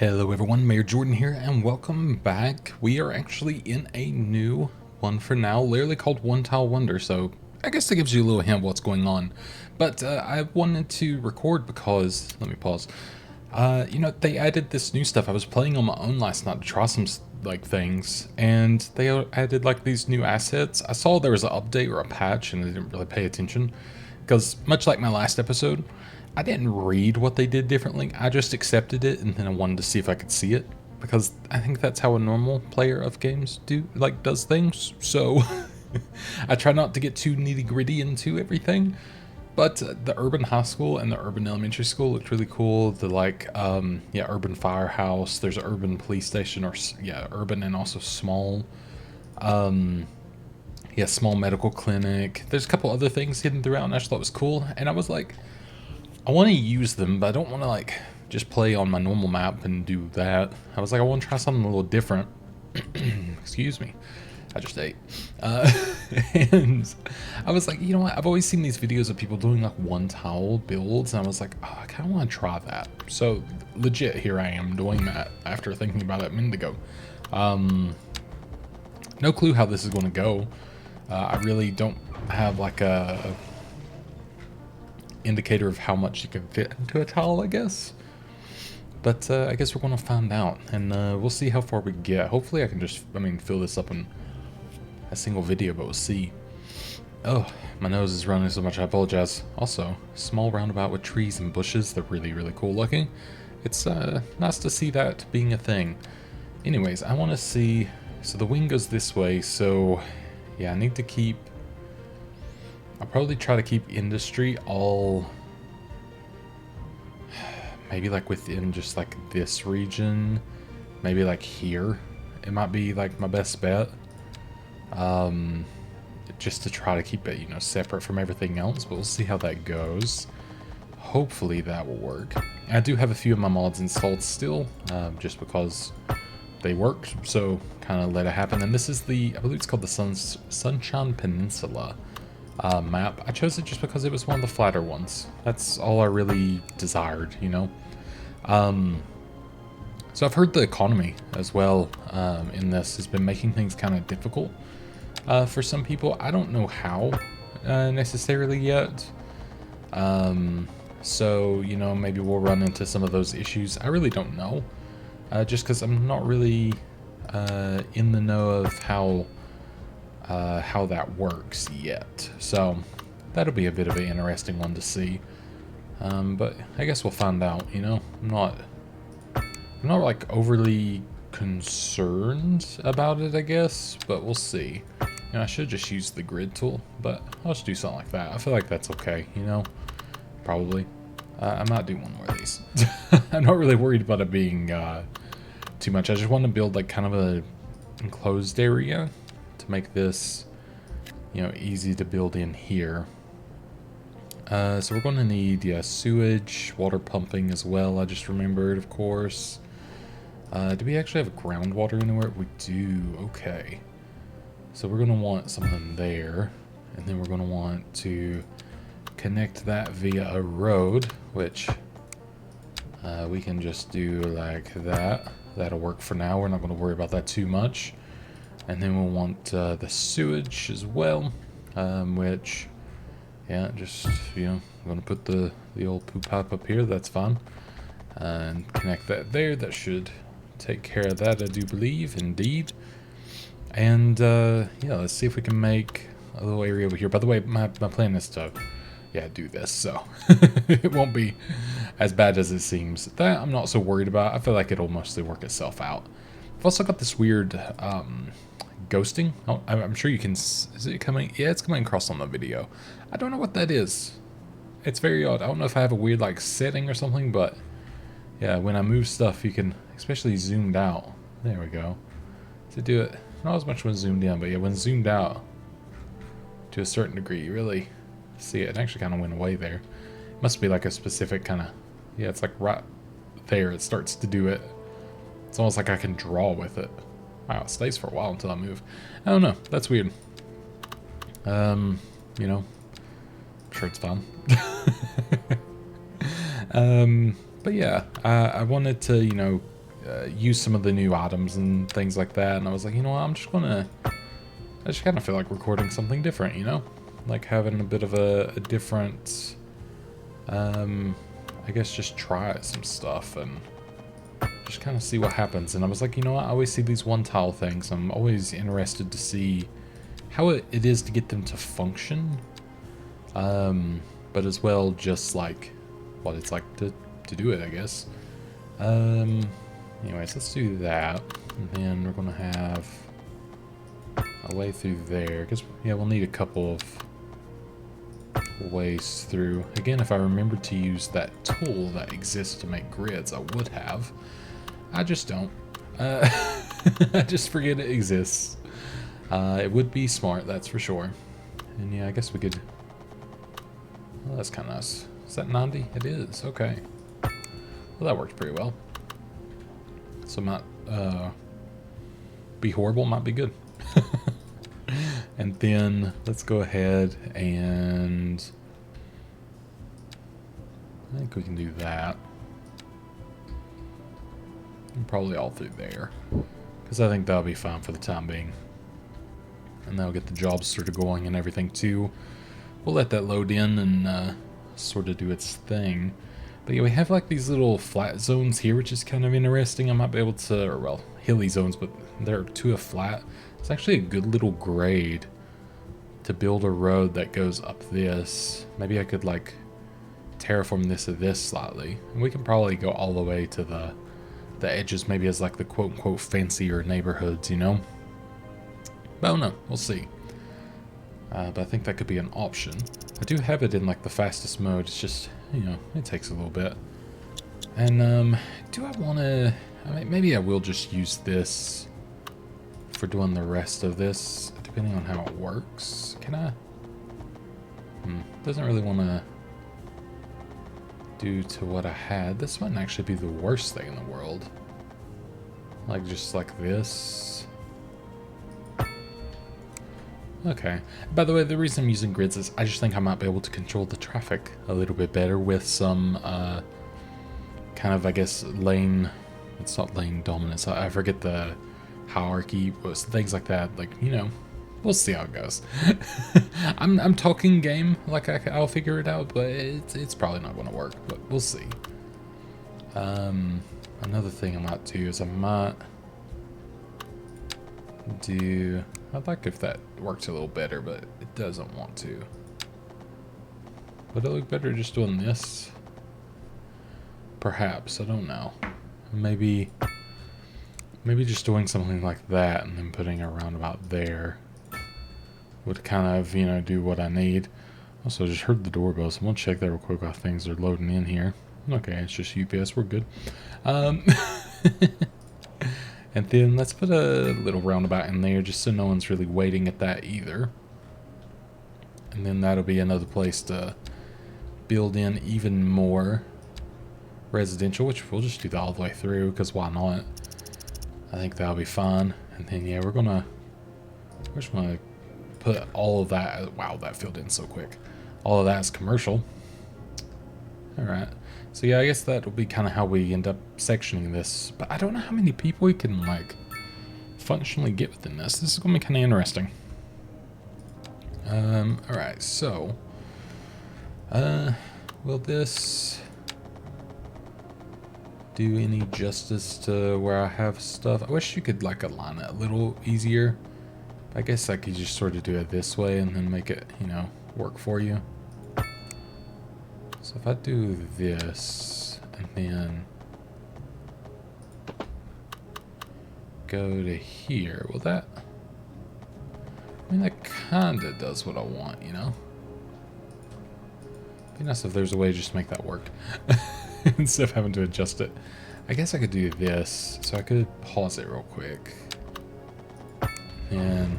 Hello everyone, Mayor Jordan here, and welcome back. We are actually in a new one for now, literally called One Tile Wonder, so I guess that gives you a little hint of what's going on. But I wanted to record because, let me pause, they added this new stuff. I was playing on my own last night to try some things, and they added like these new assets. I saw there was an update or a patch, and I didn't really pay attention, because much like my last episode, I didn't read what they did differently. I just accepted it, and then I wanted to see if I could see it, because I think that's how a normal player of games does things. So I try not to get too nitty gritty into everything. But the urban high school and the urban elementary school looked really cool. The urban firehouse. There's an urban police station, or urban and also small. Small medical clinic. There's a couple other things hidden throughout, and I just thought it was cool. And I was like, I want to use them, but I don't want to just play on my normal map and do that. I was like, I want to try something a little different. Excuse me. I just ate. And I was like, you know what? I've always seen these videos of people doing like one tile builds, and I was like, oh, I kind of want to try that. So legit, here I am doing that after thinking about it a minute ago. No clue how this is going to go. I really don't have like a indicator of how much you can fit into a tile, I guess. But I guess we're going to find out, and we'll see how far we get. Hopefully I can just, fill this up in a single video, but we'll see. Oh, my nose is running so much, I apologize. Also, small roundabout with trees and bushes. They're really, really cool looking. It's nice to see that being a thing. Anyways, I want to see, so the wing goes this way, so yeah, I need to keep, I'll probably try to keep industry all maybe like within just like this region, maybe like here. It might be like my best bet, just to try to keep it, separate from everything else, but we'll see how that goes. Hopefully that will work. I do have a few of my mods installed still, just because they work, so kind of let it happen. And this is the, I believe it's called the Sunshine Peninsula map. I chose it just because it was one of the flatter ones. That's all I really desired, So I've heard the economy as well in this has been making things kind of difficult for some people. I don't know how necessarily yet. So, maybe we'll run into some of those issues. I really don't know. Just because I'm not really in the know of how that works yet. So that'll be a bit of an interesting one to see. But I guess we'll find out, I'm not like overly concerned about it, I guess, but we'll see. I should just use the grid tool, but I'll just do something like that. I feel like that's okay, probably. I might do one more of these. I'm not really worried about it being too much. I just want to build like kind of a enclosed area to make this, easy to build in here. So we're going to need, sewage, water pumping as well. I just remembered, of course. Do we actually have groundwater anywhere? We do. Okay. So we're going to want something there, and then we're going to want to connect that via a road, which we can just do like that. That'll work for now. We're not going to worry about that too much. And then we'll want the sewage as well, which, just, I'm going to put the old poo pipe up here. That's fine. And connect that there. That should take care of that, I do believe, indeed. And, let's see if we can make a little area over here. By the way, my plan is to, do this, so it won't be as bad as it seems. That I'm not so worried about. I feel like it'll mostly work itself out. I've also got this weird, ghosting. Oh, I'm sure you can, is it coming? Yeah, it's coming across on the video. I don't know what that is. It's very odd. I don't know if I have a weird, setting or something, but yeah, when I move stuff, you can, especially zoomed out. There we go. To do it, not as much when zoomed in, but yeah, when zoomed out to a certain degree, you really see it. It actually kind of went away there. Must be like a specific kind of, it's like right there. It starts to do it. It's almost like I can draw with it. Wow, it stays for a while until I move. I don't know. That's weird. I'm sure it's fun. But yeah, I wanted to, use some of the new items and things like that. And I was like, you know what, I just kind of feel like recording something different, you know? Like having a bit of a different, I guess just try some stuff and just kind of see what happens. And I was like, you know what, I always see these one tile things. I'm always interested to see how it is to get them to function. But as well, just like what it's like to do it, I guess. Anyways, let's do that. And then we're going to have a way through there. Because, yeah, we'll need a couple of ways through. Again, if I remembered to use that tool that exists to make grids, I would have. I just don't. I just forget it exists. It would be smart, that's for sure. And yeah, I guess we could... Well, that's kind of nice. Is that 90? It is, okay. Well, that worked pretty well. So might be horrible, might be good. And then let's go ahead and I think we can do that. And probably all through there. Because I think that'll be fine for the time being. And that'll get the jobs sort of going and everything too. We'll let that load in and sort of do its thing. But yeah, we have like these little flat zones here, which is kind of interesting. I might be able to, or well, hilly zones, but they're to a flat. It's actually a good little grade to build a road that goes up this. Maybe I could like terraform this or this slightly. And we can probably go all the way to the edges, maybe as like the quote-unquote fancier neighborhoods, you know? But I don't know, we'll see. But I think that could be an option. I do have it in like the fastest mode. It's just, you know, it takes a little bit. And do I want to... I mean, maybe I will just use this for doing the rest of this, depending on how it works. Can I? Doesn't really want to do to what I had. This wouldn't actually be the worst thing in the world. Like, just like this. Okay. By the way, the reason I'm using grids is I just think I might be able to control the traffic a little bit better with some kind of, I guess, lane... It's not lane dominance. I forget the hierarchy, things like that. Like, you know, we'll see how it goes. I'm talking game like I'll figure it out, but it's probably not going to work. But we'll see. Another thing I might do is I might do... I'd like if that worked a little better, but it doesn't want to. Would it look better just doing this? Perhaps, I don't know. Maybe just doing something like that and then putting a roundabout there would kind of, you know, do what I need. Also, just heard the doorbell, so I'm gonna check that real quick while things are loading in here. Okay, it's just UPS, we're good. And then let's put a little roundabout in there just so no one's really waiting at that either. And then that'll be another place to build in even more residential, which we'll just do that all the way through, because why not? I think that'll be fun. And then yeah, we're just gonna put all of that... Wow, that filled in so quick. All of that is commercial. Alright. So yeah, I guess that'll be kind of how we end up sectioning this. But I don't know how many people we can, like, functionally get within this. This is going to be kind of interesting. Alright, so... will this do any justice to where I have stuff? I wish you could, like, align it a little easier. I guess I could just sort of do it this way and then make it, you know, work for you. So if I do this and then go to here, will that... I mean, that kind of does what I want, you know? It'd be nice if there's a way to just make that work instead of having to adjust it. I guess I could do this, so I could pause it real quick and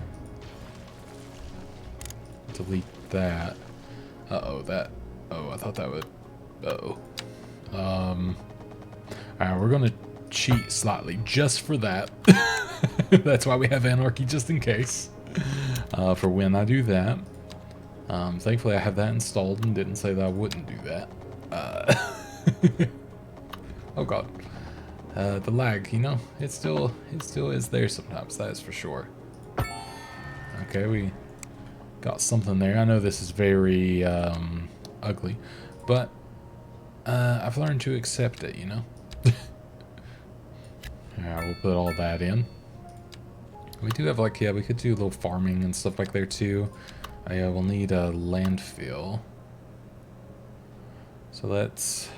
delete that. Uh-oh, that... Oh, I thought that would... Uh-oh. Alright, we're gonna cheat slightly just for that. That's why we have anarchy, just in case. For when I do that. Thankfully I have that installed and didn't say that I wouldn't do that. Oh god. The lag, you know, it still is there sometimes, that is for sure. Okay, we got something there. I know this is very ugly, but I've learned to accept it, you know. Alright, we'll put all that in. We do have, like, yeah, we could do a little farming and stuff back there too. Yeah, we'll need a landfill. So let's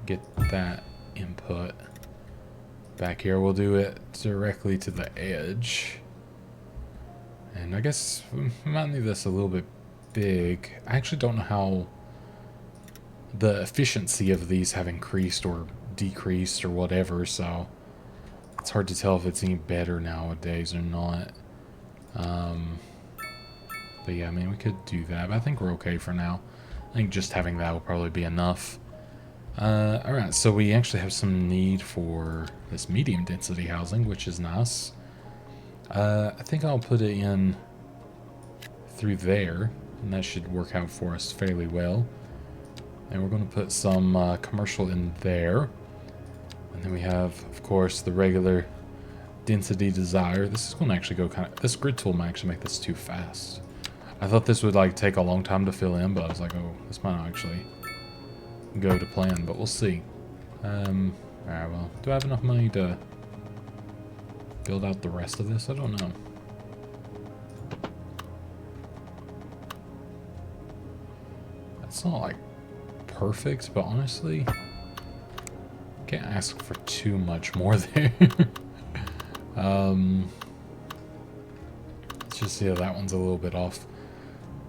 get that input back here. We'll do it directly to the edge. And I guess we might need this a little bit big. I actually don't know how the efficiency of these have increased or decreased or whatever, so it's hard to tell if it's any better nowadays or not. But yeah, I mean, we could do that, but I think we're okay for now. I think just having that will probably be enough. Alright, so we actually have some need for this medium density housing, which is nice. I think I'll put it in through there, and that should work out for us fairly well. And we're going to put some commercial in there. And then we have, of course, the regular density desire. This is going to actually go kind of... This grid tool might actually make this too fast. I thought this would like take a long time to fill in, but I was like, oh, this might not actually go to plan, but we'll see. Alright, well, do I have enough money to build out the rest of this? I don't know. That's not like perfect, but honestly, can't ask for too much more there. Let's just see how that one's a little bit off.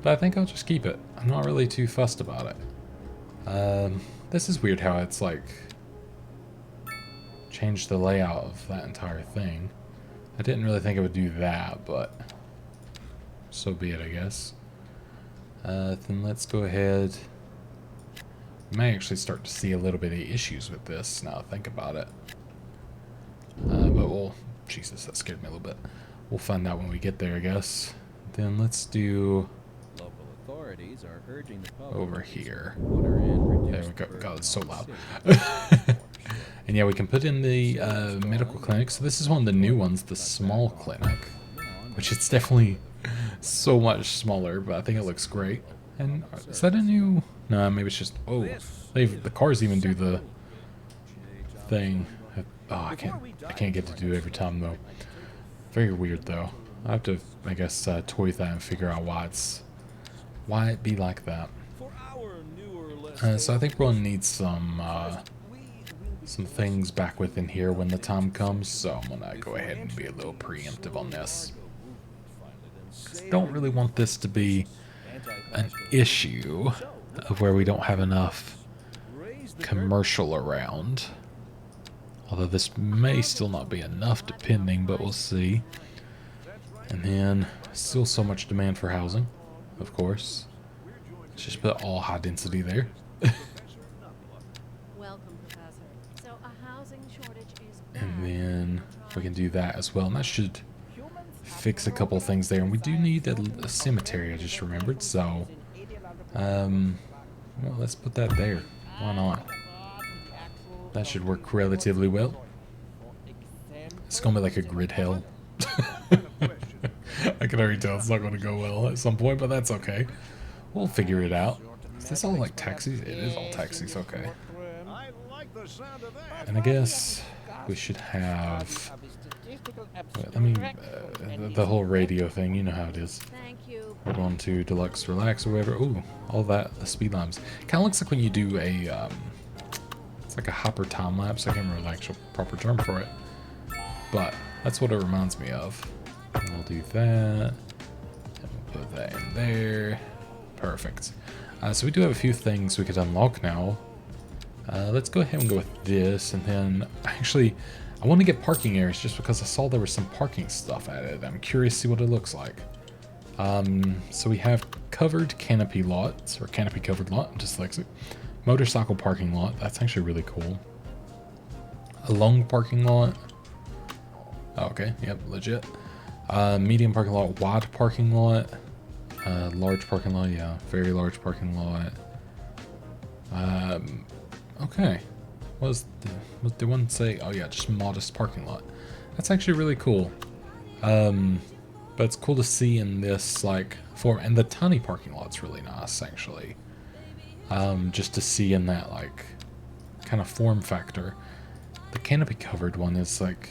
But I think I'll just keep it. I'm not really too fussed about it. This is weird how it's like changed the layout of that entire thing. I didn't really think it would do that, but so be it, I guess. Then let's go ahead. We may actually start to see a little bit of issues with this now I think about it. But we'll... Jesus, that scared me a little bit. We'll find out when we get there, I guess. Then let's do... Local authorities are urging the public over here. There we go. God, it's so loud. And yeah, we can put in the medical clinic. So this is one of the new ones, the small clinic, which is definitely so much smaller, but I think it looks great. And is that a new... No, maybe it's just... Oh, the cars even do the thing. Oh, I can't get to do it every time, though. Very weird, though. I have to, I guess, toy with that and figure out why it be like that. So I think we'll need some things back within here when the time comes, so I'm gonna go ahead and be a little preemptive on this. Don't really want this to be an issue of where we don't have enough commercial around. Although this may still not be enough depending, but we'll see. And then still so much demand for housing, of course. Let's just put all high density there. Welcome, Professor. So a housing shortage is And then we can do that as well. And that should fix a couple things there. And we do need a cemetery, I just remembered. So, well, let's put that there. Why not? That should work relatively well. It's gonna be like a grid hell. I can already tell it's not gonna go well at some point, but that's okay. We'll figure it out. Is this all like taxis? It is all taxis, okay. And I guess we should have... Wait, let me... the whole radio thing, you know how it is. Thank you. We're going to Deluxe Relax or whatever. Ooh, all that, the speed lamps. Kind of looks like when you do a... it's like a hopper time lapse. I can't remember the actual proper term for it. But that's what it reminds me of. And we'll do that. And we'll put that in there. Perfect. So we do have a few things we could unlock now. Let's go ahead and go with this. And then, actually, I want to get parking areas just because I saw there was some parking stuff added. I'm curious to see what it looks like. So we have covered canopy lots, or canopy covered lot, I'm dyslexic. Motorcycle parking lot, that's actually really cool. A long parking lot. Oh, okay, yep, legit. Medium parking lot, wide parking lot. Large parking lot, yeah, very large parking lot. Okay. what did one say? Oh yeah, just modest parking lot. That's actually really cool. But it's cool to see in this like form, and the tiny parking lot's really nice actually. Just to see in that like kind of form factor. The canopy covered one is like,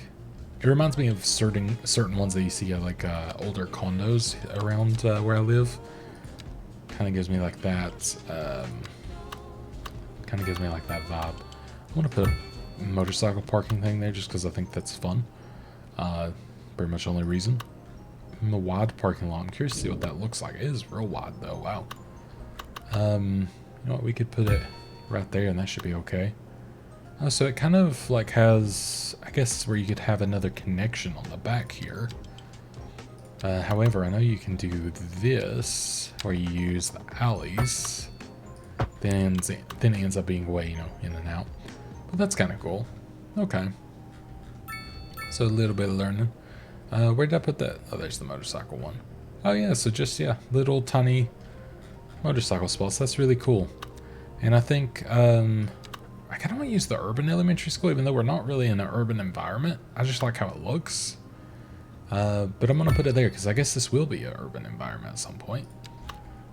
it reminds me of certain ones that you see at like older condos around where I live. Kind of gives me like that. Kind of gives me like that vibe. I want to put a motorcycle parking thing there just because I think that's fun. Pretty much the only reason. And the wide parking lot. I'm curious to see what that looks like. It is real wide though. Wow. You know what? We could put it right there, and that should be okay. Oh, so it kind of like has, I guess, where you could have another connection on the back here. However, I know you can do this, where you use the alleys. Then it ends up being way, you know, in and out. But that's kind of cool. Okay. So a little bit of learning. Where did I put that? Oh, there's the motorcycle one. Oh yeah, so just, yeah, little tiny motorcycle spots. That's really cool. And I think, I kind of want to use the urban elementary school, even though we're not really in an urban environment. I just like how it looks. But I'm going to put it there because I guess this will be an urban environment at some point.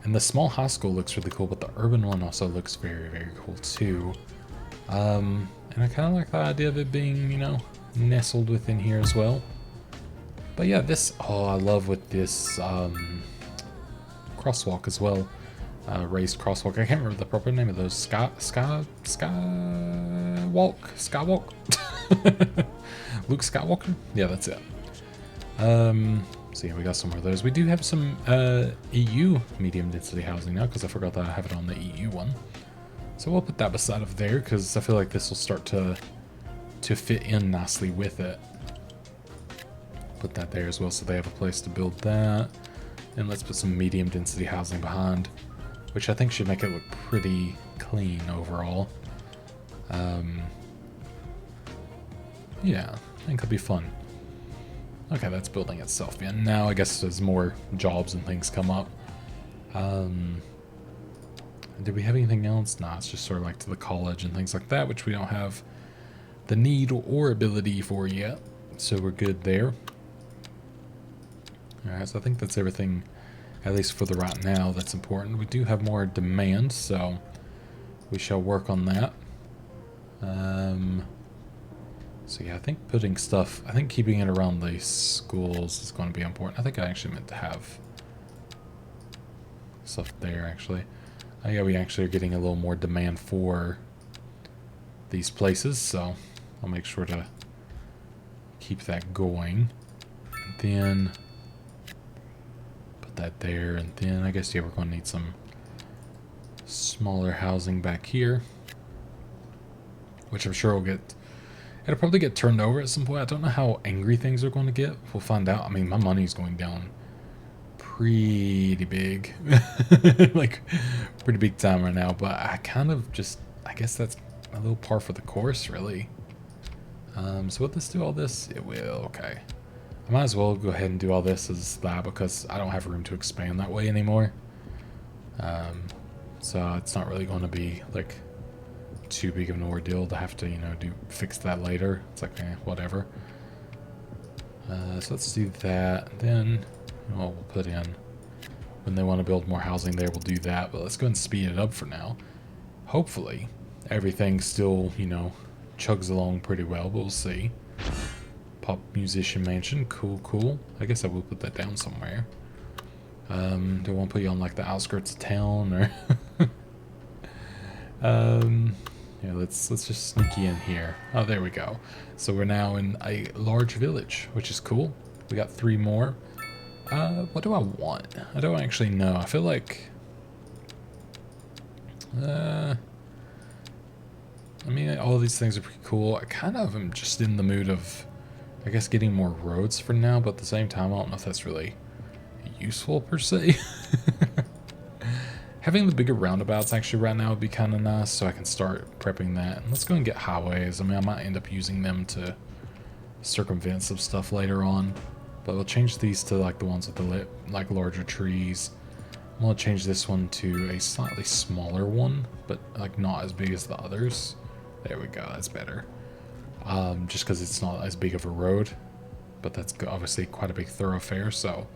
And the small high school looks really cool, but the urban one also looks very, very cool too. And I kind of like the idea of it being, you know, nestled within here as well. But yeah, this, oh, I love with this crosswalk as well. Raised crosswalk. I can't remember the proper name of those. Skywalk? Luke Skywalker? Yeah, that's it. So yeah, we got some more of those. We do have some EU medium density housing now, because I forgot that I have it on the EU one. So we'll put that beside of there, because I feel like this will start to fit in nicely with it. Put that there as well, so they have a place to build that. And let's put some medium density housing behind, which I think should make it look pretty clean overall. Yeah, I think it'll be fun. Okay, that's building itself in. Now I guess as more jobs and things come up. Did we have anything else? Nah, it's just sort of like to the college and things like that, which we don't have the need or ability for yet. So we're good there. Alright, so I think that's everything, at least for the right now, that's important. We do have more demand, so we shall work on that. So yeah, I think putting stuff, I think keeping it around the schools is going to be important. I think I actually meant to have stuff there, actually. Oh yeah, we actually are getting a little more demand for these places, so I'll make sure to keep that going. And then put that there, and then I guess, yeah, we're going to need some smaller housing back here, which I'm sure will get, it'll probably get turned over at some point. I don't know how angry things are going to get. We'll find out. I mean, my money's going down pretty big. Like, pretty big time right now. But I kind of just, I guess that's a little par for the course, really. So will this do all this? It will, okay. I might as well go ahead and do all this as that, because I don't have room to expand that way anymore. So it's not really going to be, like, too big of an ordeal to have to, you know, fix that later. It's like, whatever. So let's do that. Then, well, we'll put in, when they want to build more housing there, we'll do that. But let's go ahead and speed it up for now. Hopefully, everything still, you know, chugs along pretty well, but we'll see. Pop musician mansion, cool. I guess I will put that down somewhere. Do I want to put you on, like, the outskirts of town, or... Yeah, let's just sneak you in here. Oh, there we go. So we're now in a large village, which is cool. We got 3 more. What do I want? I don't actually know. I feel like... I mean, all these things are pretty cool. I kind of am just in the mood of, I guess, getting more roads for now, but at the same time, I don't know if that's really useful, per se. Having the bigger roundabouts actually right now would be kind of nice, so I can start prepping that. And let's go and get highways. I mean, I might end up using them to circumvent some stuff later on. But we'll change these to, like, the ones with the like larger trees. I'm going to change this one to a slightly smaller one, but, like, not as big as the others. There we go, that's better. Just because it's not as big of a road, but that's obviously quite a big thoroughfare, so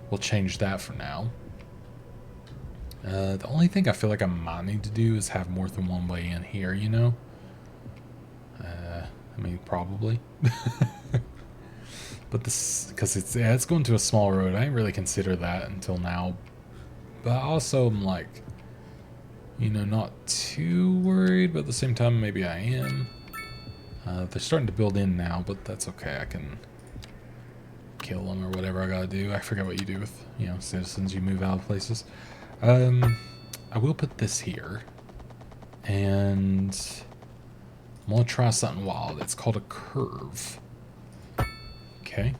we'll change that for now. The only thing I feel like I might need to do is have more than one way in here, you know? I mean, probably. But this, because it's going to a small road. I didn't really consider that until now. But also I'm like, you know, not too worried, but at the same time, maybe I am. They're starting to build in now, but that's okay. I can kill them or whatever I gotta do. I forget what you do with, you know, citizens. You move out of places. I will put this here. And I'm gonna try something wild. It's called a curve. Okay.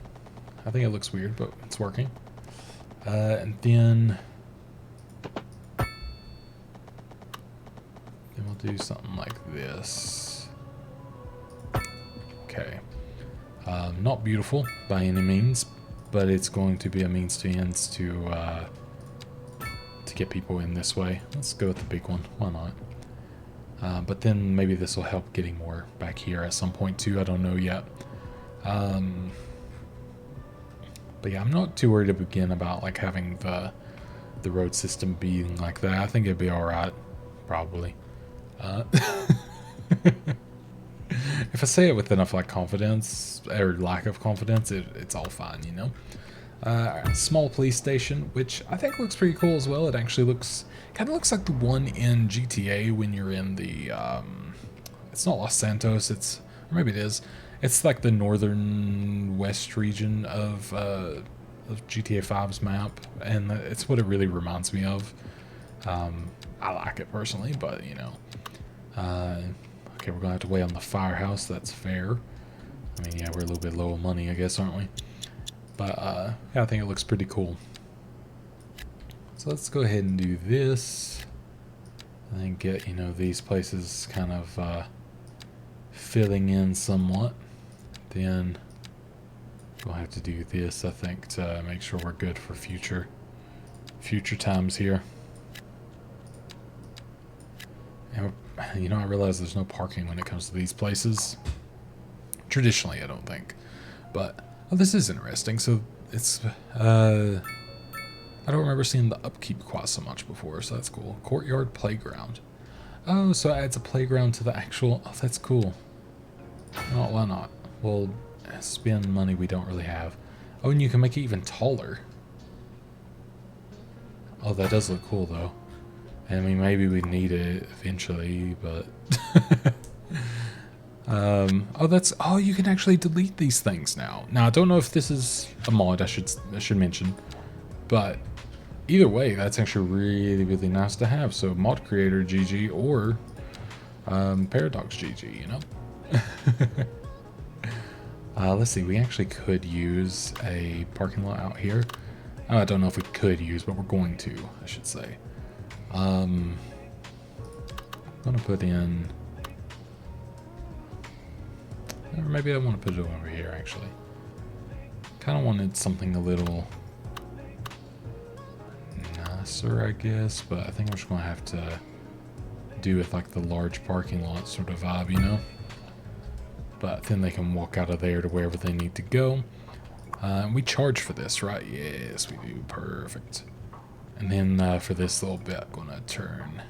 I think it looks weird, but it's working. And then we'll do something like this. Okay. Not beautiful by any means, but it's going to be a means to ends to get people in this way. Let's go with the big one. Why not? But then maybe this will help getting more back here at some point too. I don't know yet. But yeah, I'm not too worried to begin about like having the road system being like that. I think it'd be all right, probably. If I say it with enough like confidence or lack of confidence, it's all fine, you know. Small police station, which I think looks pretty cool as well. It actually kind of looks like the one in GTA when you're in the it's not Los Santos, or maybe it is. It's like the northern west region of GTA 5's map, and it's what it really reminds me of. I like it personally, but you know. Okay, we're gonna have to wait on the firehouse. That's fair. I mean, yeah, we're a little bit low on money, I guess, aren't we? But yeah, I think it looks pretty cool. So let's go ahead and do this, and then get, you know, these places kind of filling in somewhat. Then we'll have to do this, I think, to make sure we're good for future times here. And, you know, I realize there's no parking when it comes to these places. Traditionally, I don't think. But, oh, this is interesting. So, it's, I don't remember seeing the upkeep quite so much before, so that's cool. Courtyard playground. Oh, so it adds a playground to the actual, oh, that's cool. Oh, why not? We'll spend money we don't really have. Oh, and you can make it even taller. Oh, that does look cool, though. I mean, maybe we need it eventually, but... oh, you can actually delete these things now. Now, I don't know if this is a mod, I should mention. But either way, that's actually really, really nice to have. So, mod creator GG or Paradox GG, you know? Let's see, we actually could use a parking lot out here. I don't know if we could use, but we're going to, I should say. I'm gonna put in, or maybe I want to put it over here actually. Kind of wanted something a little nicer, I guess, but I think I'm just gonna have to do with like the large parking lot sort of vibe, you know? But then they can walk out of there to wherever they need to go. We charge for this, right? Yes, we do. Perfect. And then for this little bit, I'm gonna turn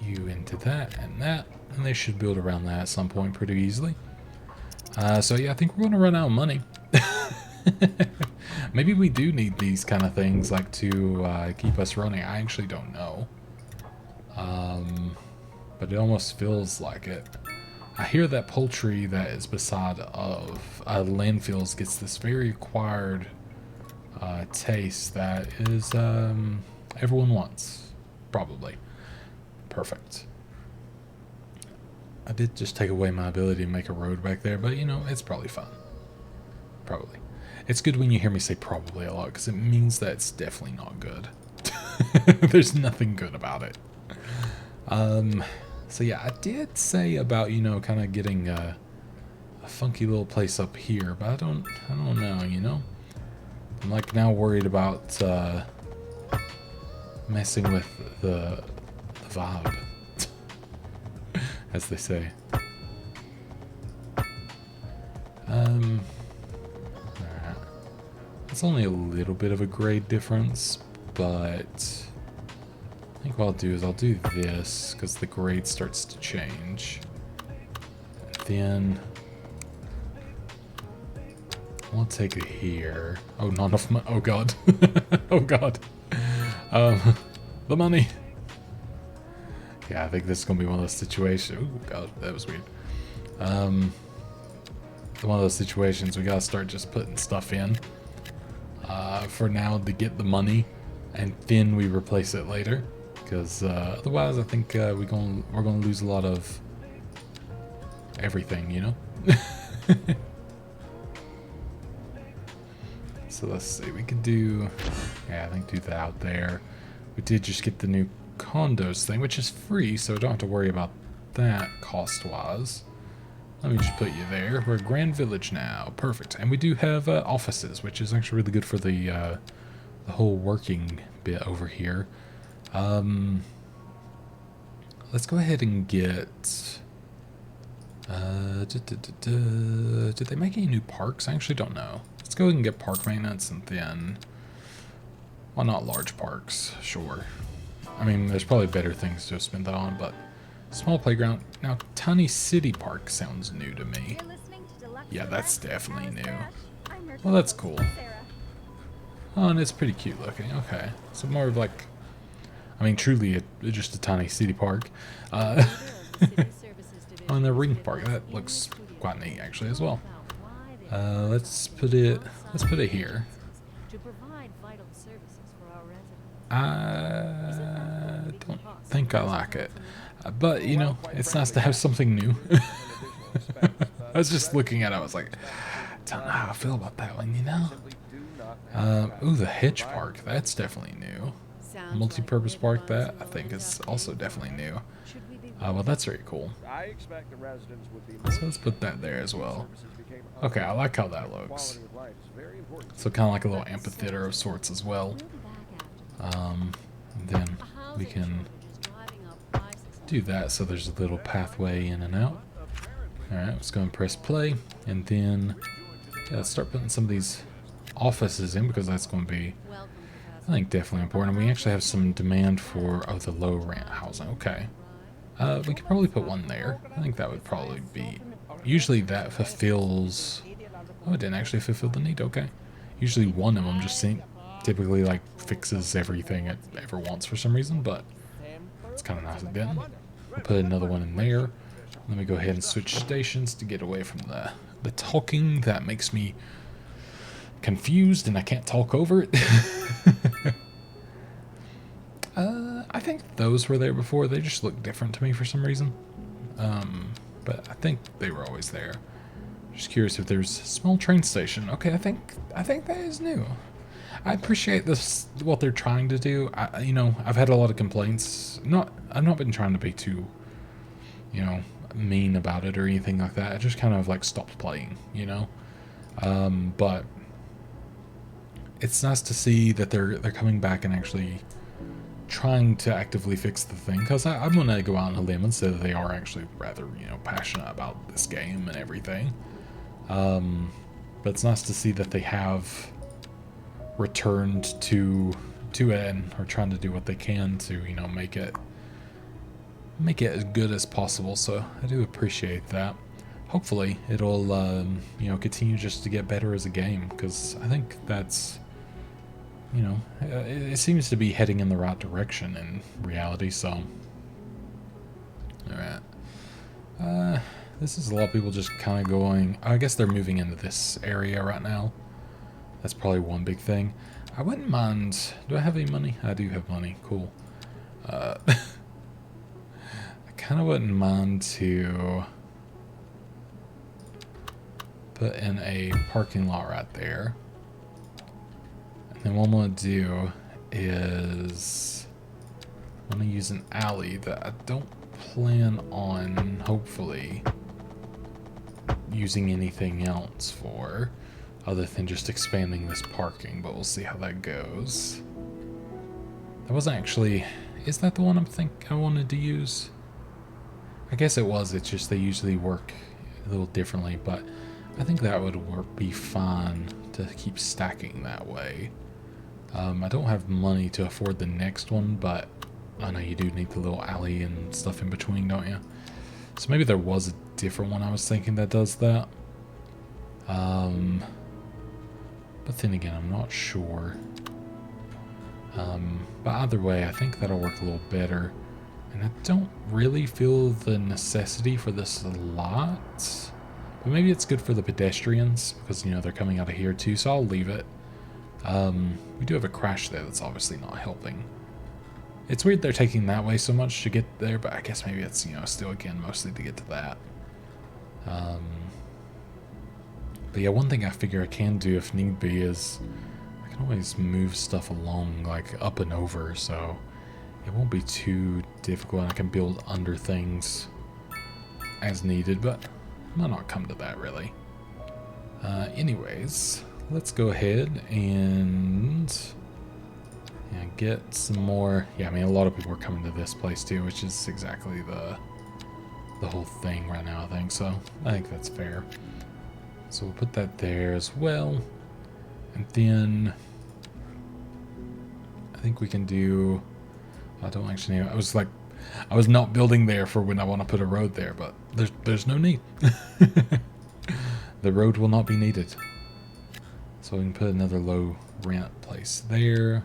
you into that, and they should build around that at some point pretty easily. So yeah, I think we're gonna run out of money. Maybe we do need these kind of things like to keep us running. I actually don't know. But it almost feels like it. I hear that poultry that is beside of landfills gets this very acquired taste that is everyone wants, probably. Perfect. I did just take away my ability to make a road back there, but you know, it's probably fine. Probably. It's good when you hear me say probably a lot, because it means that it's definitely not good. There's nothing good about it. So yeah, I did say about, you know, kind of getting a funky little place up here, but I don't know, you know? I'm like now worried about messing with the vibe. as they say. Alright. It's only a little bit of a grade difference, but I think what I'll do is I'll do this because the grade starts to change. And then I'll take it here. Oh, not enough money. Oh god. Oh god. The money. Yeah, I think this is gonna be one of those situations. Oh god, that was weird. One of those situations we gotta start just putting stuff in for now to get the money, and then we replace it later. Because otherwise, I think we're gonna lose a lot of everything, you know. So let's see, we could do, yeah, I think do that out there. We did just get the new condos thing, which is free, so I don't have to worry about that cost-wise. Let me just put you there. We're a Grand Village now. Perfect. And we do have offices, which is actually really good for the whole working bit over here. Let's go ahead and get... did they make any new parks? I actually don't know. Let's go ahead and get park maintenance, and then... Well, not large parks, sure. I mean, there's probably better things to spend that on, but... Small playground. Now, Tiny City Park sounds new to me. Yeah, that's definitely new. Well, that's cool. Oh, and it's pretty cute looking. Okay. So more of like... I mean, truly, just a tiny city park. On the ring park. That looks quite neat, actually, as well. Let's put it here. I don't think I like it. But, you know, it's nice to have something new. I was just looking at it, I was like, I don't know how I feel about that one, you know? Ooh, the Hedge Park, that's definitely new. Multi-purpose park, that I think is also definitely new. Well, that's very cool. So let's put that there as well. Okay, I like how that looks. So kind of like a little amphitheater of sorts as well. Then we can do that so there's a little pathway in and out. Alright, let's go and press play, and then yeah, let's start putting some of these offices in, because that's going to be, I think, definitely important. And we actually have some demand for the low rent housing. Okay, we could probably put one there. I think that would probably be, usually that fulfills, oh, it didn't actually fulfill the need. Okay, usually one of them just typically like fixes everything it ever wants for some reason, but it's kind of nice it didn't. We'll put another one in there. Let me go ahead and switch stations to get away from the talking that makes me confused and I can't talk over it. I think those were there before. They just look different to me for some reason. But I think they were always there. Just curious if there's a small train station. Okay, I think that is new. I appreciate this, what they're trying to do. You know, I've had a lot of complaints. I've not been trying to be too, you know, mean about it or anything like that. I just kind of like stopped playing, you know. But it's nice to see that they're coming back and actually trying to actively fix the thing, because I'm gonna go out on a limb and say that they are actually rather, you know, passionate about this game and everything. But it's nice to see that they have returned to it and are trying to do what they can to, you know, make it as good as possible. So I do appreciate that. Hopefully it'll you know, continue just to get better as a game, because I think that's, you know, it seems to be heading in the right direction in reality. So alright, this is a lot of people just kind of going, I guess they're moving into this area right now. That's probably one big thing. I wouldn't mind, do I have any money? I do have money, cool. I kind of wouldn't mind to put in a parking lot right there. And then what I'm going to do is I'm going to use an alley that I don't plan on, hopefully, using anything else for, other than just expanding this parking, but we'll see how that goes. That wasn't actually, is that the one I wanted to use? I guess it was. It's just they usually work a little differently, but I think that would be fine to keep stacking that way. I don't have money to afford the next one, but I know you do need the little alley and stuff in between, don't you? So maybe there was a different one I was thinking that does that. But then again, I'm not sure. But either way, I think that'll work a little better. And I don't really feel the necessity for this a lot. But maybe it's good for the pedestrians, because, you know, they're coming out of here too, so I'll leave it. We do have a crash there that's obviously not helping. It's weird they're taking that way so much to get there, but I guess maybe it's, you know, still, again, mostly to get to that. But yeah, one thing I figure I can do if need be is I can always move stuff along, like up and over, so it won't be too difficult, and I can build under things as needed, but it might not come to that, really. Anyways, let's go ahead and get some more. Yeah, I mean, a lot of people are coming to this place too, which is exactly the whole thing right now, I think. So I think that's fair. So we'll put that there as well. And then I think we can do, I don't actually know. I was not building there for when I want to put a road there, but there's no need. The road will not be needed. So we can put another low rent place there.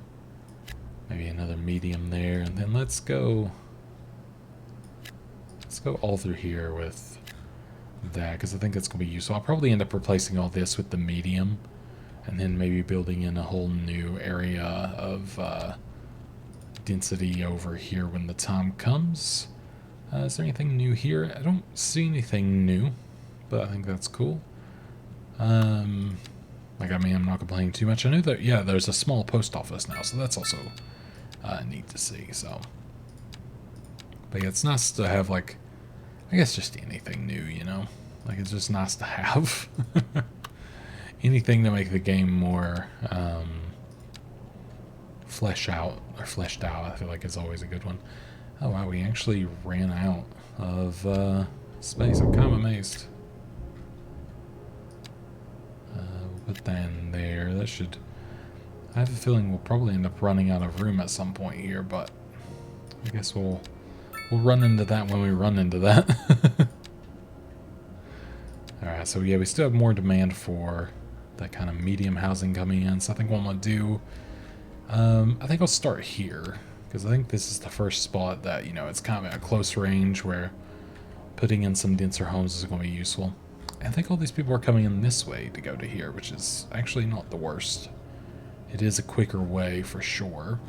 Maybe another medium there, and then let's go all through here with that, because I think that's going to be useful. I'll probably end up replacing all this with the medium, and then maybe building in a whole new area of density over here when the time comes. Is there anything new here? I don't see anything new, but I think that's cool. Like, I mean, I'm not complaining too much. I knew that, yeah, there's a small post office now, so that's also neat to see. So, but yeah, it's nice to have, like, I guess just anything new, you know? Like, it's just nice to have anything to make the game more fleshed out. I feel like it's always a good one. Oh wow, we actually ran out of space. I'm kind of amazed. We'll put that in there. That should, I have a feeling we'll probably end up running out of room at some point here, but I guess we'll run into that when we run into that. Alright, so yeah, we still have more demand for that kind of medium housing coming in, so I think what I'm going to do, I think I'll start here, because I think this is the first spot that, you know, it's kind of at a close range where putting in some denser homes is going to be useful. I think all these people are coming in this way to go to here, which is actually not the worst. It is a quicker way for sure.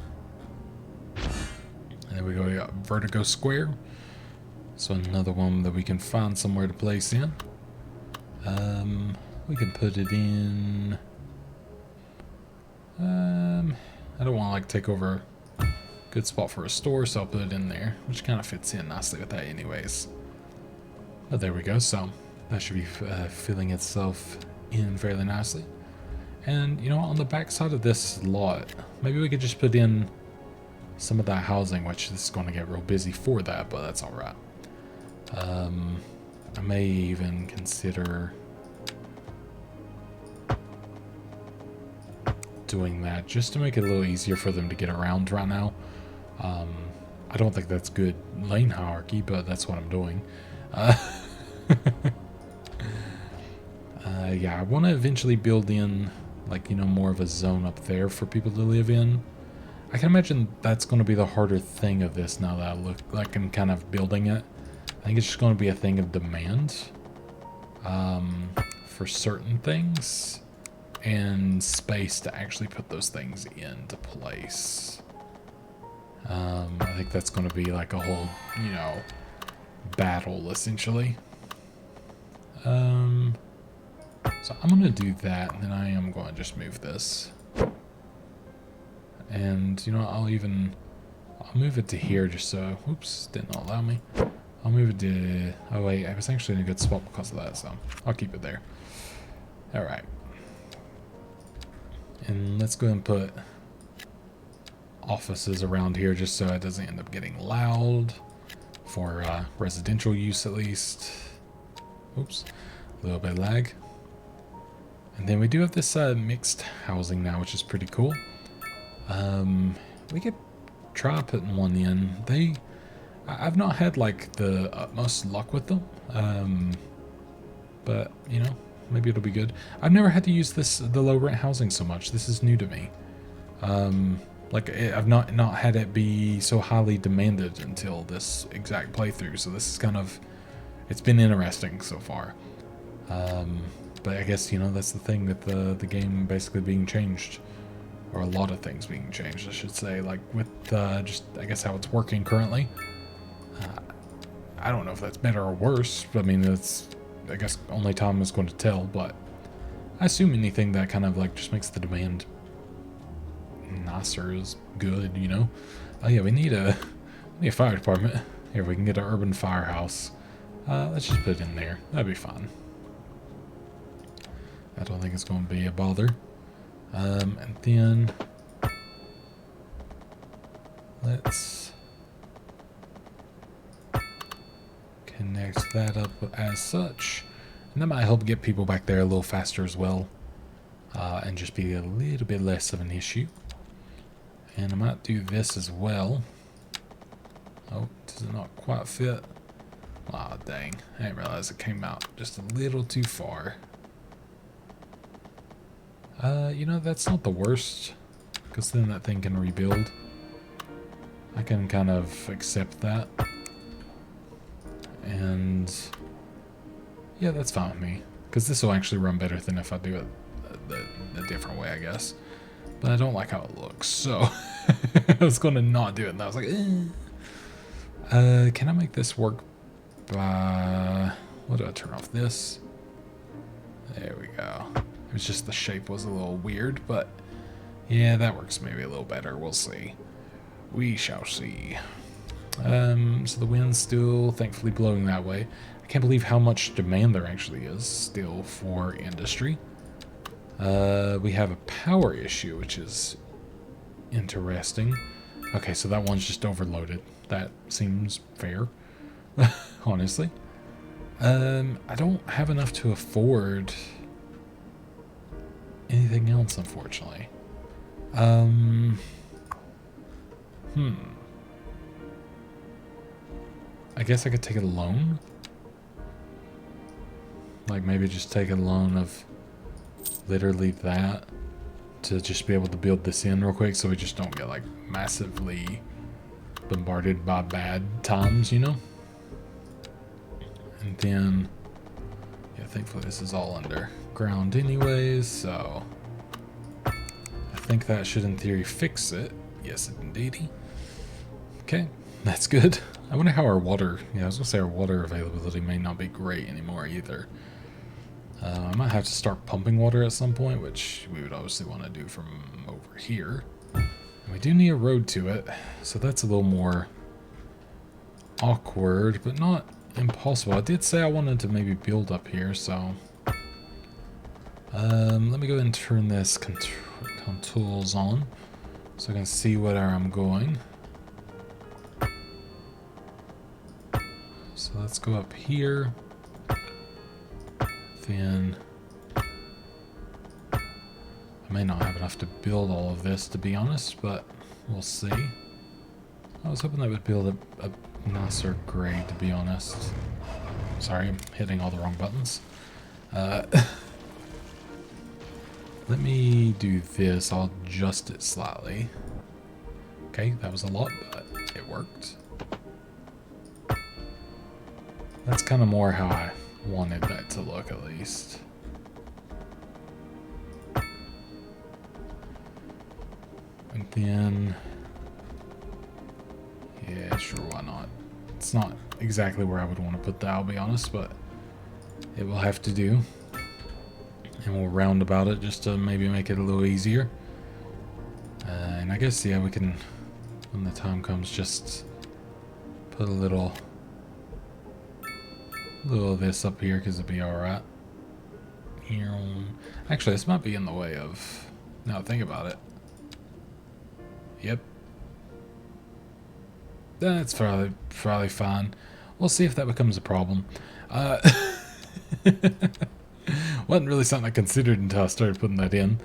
And then we got Vertigo Square. So another one that we can find somewhere to place in. We can put it in. I don't want to like take over a good spot for a store, so I'll put it in there, which kind of fits in nicely with that anyways. But there we go. So that should be filling itself in fairly nicely. And you know what, on the back side of this lot, maybe we could just put in some of that housing, which is going to get real busy for that, but that's all right. I may even consider doing that just to make it a little easier for them to get around right now. I don't think that's good lane hierarchy, but that's what I'm doing. Yeah, I want to eventually build in, like, you know, more of a zone up there for people to live in. I can imagine that's going to be the harder thing of this now that I look like I'm kind of building it. I think it's just going to be a thing of demand for certain things and space to actually put those things into place. I think that's going to be like a whole, you know, battle essentially. So I'm going to do that, and then I am going to just move this. And, you know, I'll move it to here just so, oops, didn't allow me. I'll move it to, oh wait, I was actually in a good spot because of that, so I'll keep it there. All right. And let's go ahead and put offices around here just so it doesn't end up getting loud for residential use at least. Oops, a little bit of lag. And then we do have this mixed housing now, which is pretty cool. We could try putting one in. I've not had like the utmost luck with them, but you know, maybe it'll be good. I've never had to use the low rent housing so much. This is new to me. I've not had it be so highly demanded until this exact playthrough. So this is kind of, it's been interesting so far. But I guess, you know, that's the thing with the game basically being changed, or a lot of things being changed, I should say. Like with just I guess how it's working currently. I don't know if that's better or worse. I mean, I guess only time is going to tell. But I assume anything that kind of like just makes the demand nicer is good, you know. Oh yeah, we need a fire department. Here, we can get an urban firehouse. Let's just put it in there. That'd be fine. I don't think it's going to be a bother. And then let's connect that up as such. And that might help get people back there a little faster as well. And just be a little bit less of an issue. And I might do this as well. Oh, does it not quite fit? Aw, dang. I didn't realize it came out just a little too far. You know, that's not the worst, because then that thing can rebuild. I can kind of accept that. And yeah, that's fine with me, because this will actually run better than if I do it a different way, I guess. But I don't like how it looks, so I was going to not do it, and I was like, eh. Can I make this work by... What do I turn off this? There we go. It was just the shape was a little weird, but yeah, that works maybe a little better. We'll see. We shall see. So the wind's still thankfully blowing that way. I can't believe how much demand there actually is still for industry. We have a power issue, which is interesting. Okay, so that one's just overloaded. That seems fair, honestly. I don't have enough to afford anything else, unfortunately. I guess I could take a loan. Like maybe just take a loan of literally that to just be able to build this in real quick so we just don't get like massively bombarded by bad times, you know? And then, yeah, thankfully this is all underground anyways, so I think that should in theory fix it. Yes, indeedy. Okay, that's good. I wonder how our water, yeah, I was gonna say our water availability may not be great anymore either. I might have to start pumping water at some point, which we would obviously want to do from over here. And we do need a road to it, so that's a little more awkward, but not impossible. I did say I wanted to maybe build up here, so let me go ahead and turn this controls on so I can see where I'm going. So let's go up here. Then I may not have enough to build all of this, to be honest, but we'll see. I was hoping that would build a nicer grade, to be honest. Sorry, I'm hitting all the wrong buttons. Let me do this. I'll adjust it slightly. Okay, that was a lot, but it worked. That's kind of more how I wanted that to look, at least. And then, yeah, sure, why not? It's not exactly where I would want to put that, I'll be honest, but it will have to do. And we'll round about it just to maybe make it a little easier. And I guess, yeah, we can, when the time comes, just put a little of this up here because it'd be alright. Actually, this might be in the way of... Now think about it. Yep. That's probably fine. We'll see if that becomes a problem. Wasn't really something I considered until I started putting that in.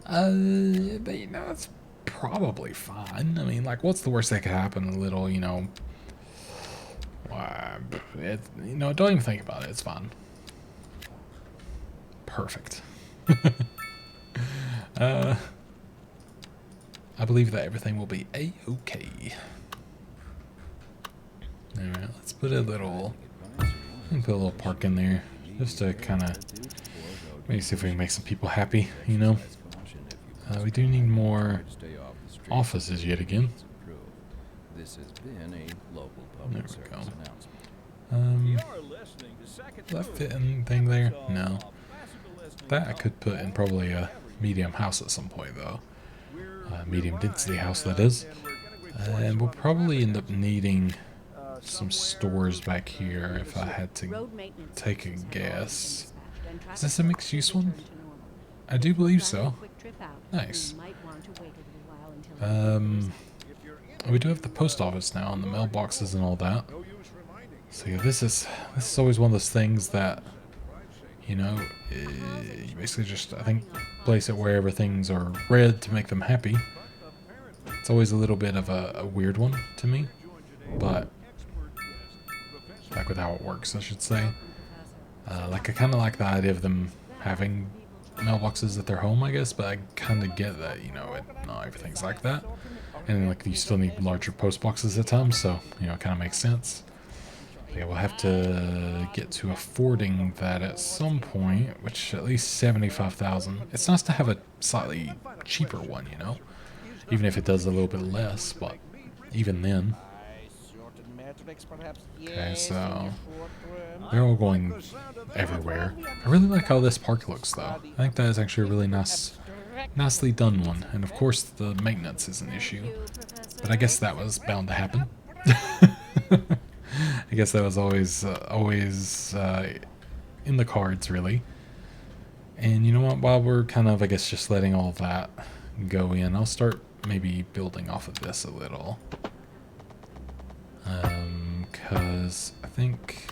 But you know, it's probably fine. I mean, like, what's the worst that could happen? A little, you know, don't even think about it. It's fine. Perfect. I believe that everything will be a-okay. Alright, let's put a little park in there, just to kind of maybe see if we can make some people happy, you know. We do need more offices yet again. This has been a local There public we service go. announcement. Does that fit anything there? No. That I could put in probably a medium house at some point, though. Medium density house, that is. And we'll probably end up needing some stores back here if I had to take a guess. Is this a mixed use one? I do believe so. Nice. We do have the post office now and the mailboxes and all that. So yeah, this is always one of those things that, you know, you basically just, I think, place it wherever things are red to make them happy. It's always a little bit of a weird one to me, but like with how it works, I should say. Like, I kind of like the idea of them having mailboxes at their home, I guess, but I kind of get that, you know, not everything's like that. And like, you still need larger post boxes at times, so, you know, it kind of makes sense. But yeah, we'll have to get to affording that at some point, which at least 75,000. It's nice to have a slightly cheaper one, you know, even if it does a little bit less, but even then. Okay, so they're all going everywhere. I really like how this park looks, though. I think that is actually a really nicely done one. And of course, the maintenance is an issue, but I guess that was bound to happen. I guess that was always in the cards, really. And you know what? While we're kind of, I guess, just letting all that go in, I'll start maybe building off of this a little. Because I think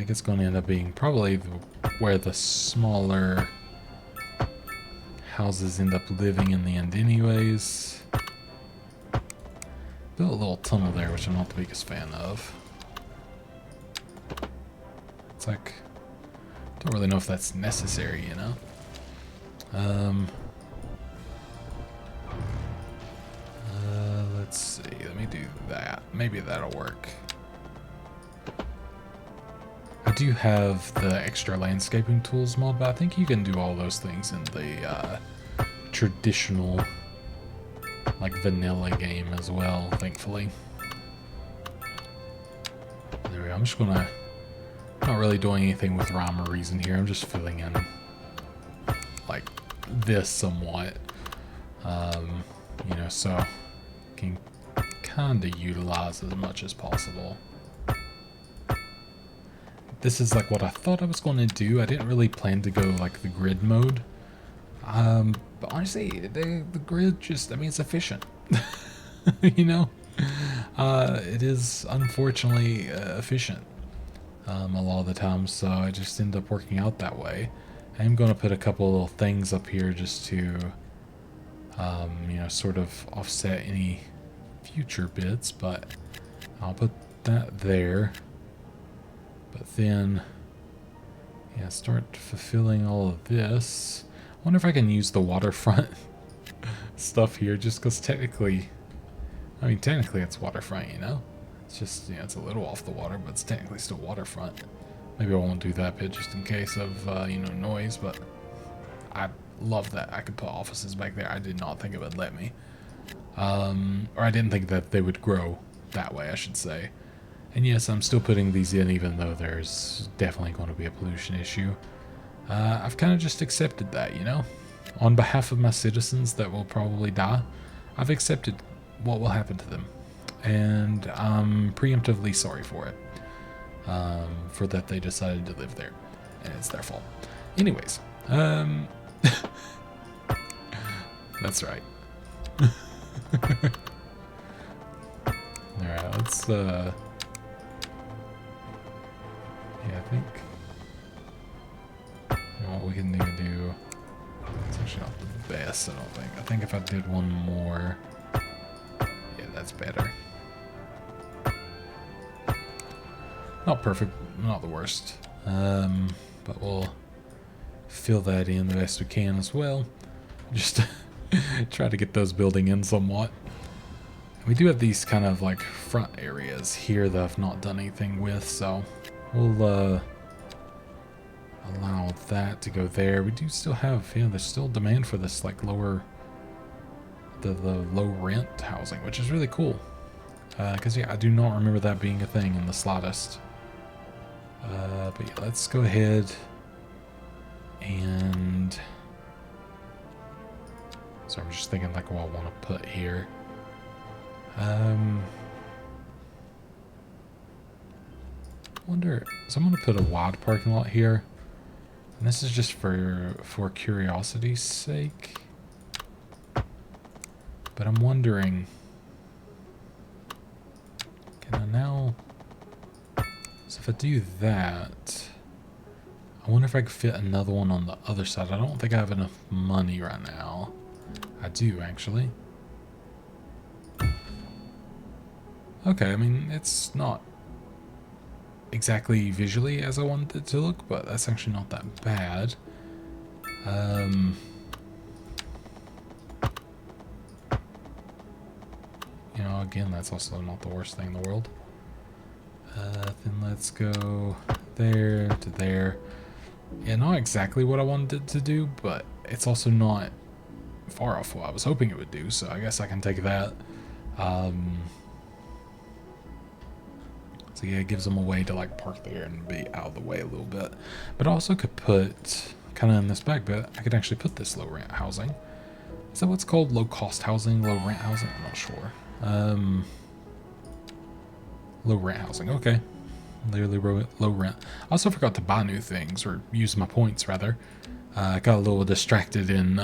it's going to end up being probably where the smaller houses end up living in the end anyways. Built a little tunnel there, which I'm not the biggest fan of. It's like, don't really know if that's necessary, you know? Let's see, let me do that. Maybe that'll work. I do have the extra landscaping tools mod, but I think you can do all those things in the traditional, like, vanilla game as well, thankfully. There we go. I'm just gonna, not really doing anything with rhyme or reason here. I'm just filling in, like, this somewhat. You know, so can kind of utilize as much as possible. This is like what I thought I was going to do. I didn't really plan to go like the grid mode. But honestly, the grid just, I mean, it's efficient. You know? It is unfortunately efficient a lot of the time, so I just end up working out that way. I'm going to put a couple little things up here just to, you know, sort of offset any future bits, but I'll put that there. But then, yeah, start fulfilling all of this. I wonder if I can use the waterfront stuff here, just because technically it's waterfront, you know? It's just, you know, it's a little off the water, but it's technically still waterfront. Maybe I won't do that bit just in case of, you know, noise, but I love that I could put offices back there. I did not think it would let me. Or I didn't think that they would grow that way, I should say. And yes, I'm still putting these in even though there's definitely going to be a pollution issue. I've kind of just accepted that, you know? On behalf of my citizens that will probably die, I've accepted what will happen to them. And I'm preemptively sorry for it. For that they decided to live there. And it's their fault. Anyways, that's right. Alright, let's, yeah, I think, you know, what we can even do, it's actually not the best, I don't think. I think if I did one more, yeah, that's better. Not perfect, not the worst, but we'll fill that in the best we can as well. Just try to get those building in somewhat. We do have these kind of like front areas here that I've not done anything with, so we'll allow that to go there. We do still have, yeah, there's still demand for this like lower, the low rent housing, which is really cool. Because yeah, I do not remember that being a thing in the slightest. But yeah, let's go ahead and, so I'm just thinking like what I want to put here. Wonder, so I'm gonna put a wide parking lot here, and this is just for curiosity's sake. But I'm wondering, can I now? So if I do that, I wonder if I could fit another one on the other side. I don't think I have enough money right now. I do actually. Okay, I mean, it's not exactly visually as I wanted it to look, but that's actually not that bad. You know, again, that's also not the worst thing in the world. Then let's go there to there. Yeah, not exactly what I wanted it to do, but it's also not far off what I was hoping it would do, so I guess I can take that. So yeah, it gives them a way to like park there and be out of the way a little bit. But I also could put, kind of in this back bit, I could actually put this low rent housing. Is that what's called low cost housing, low rent housing? I'm not sure. Low rent housing, okay. Literally low rent. I also forgot to buy new things, or use my points rather. I got a little distracted in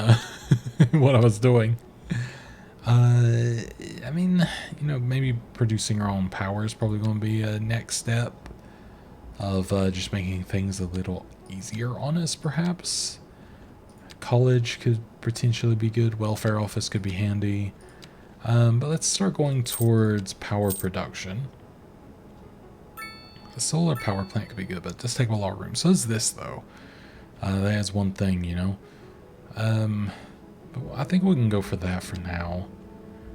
what I was doing. I mean, you know, maybe producing our own power is probably going to be a next step of just making things a little easier on us, perhaps. College could potentially be good. Welfare office could be handy. But let's start going towards power production. A solar power plant could be good, but it does take a lot of room. So does this, though. That has one thing, you know. But I think we can go for that for now.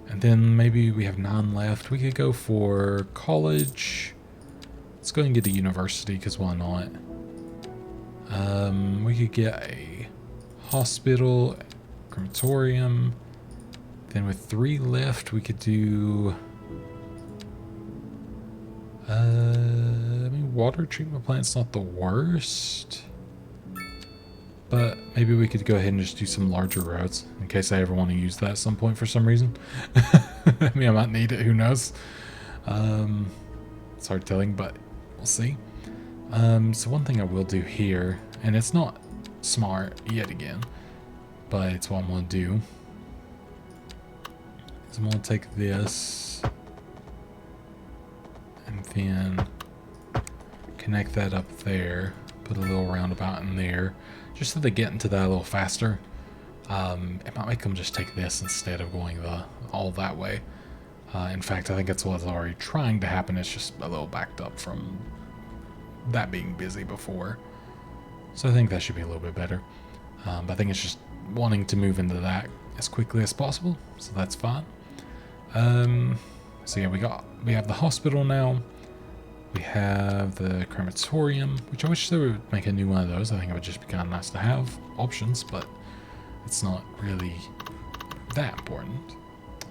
And then maybe we have 9 left. We could go for college. Let's go and get a university, because why not? We could get a hospital, crematorium. Then with 3 left, we could do... I mean, water treatment plant's not the worst. But maybe we could go ahead and just do some larger roads in case I ever want to use that at some point for some reason. I mean, I might need it, who knows? It's hard telling, but we'll see. So one thing I will do here, and it's not smart yet again, but it's what I'm going to do, is I'm going to take this and then connect that up there, put a little roundabout in there, just so they get into that a little faster. It might make them just take this instead of going all that way. In fact, I think that's what's already trying to happen. It's just a little backed up from that being busy before. So I think that should be a little bit better. But I think it's just wanting to move into that as quickly as possible. So that's fine. So yeah, we have the hospital now. We have the crematorium, which I wish they would make a new one of those. I think it would just be kind of nice to have options, but it's not really that important.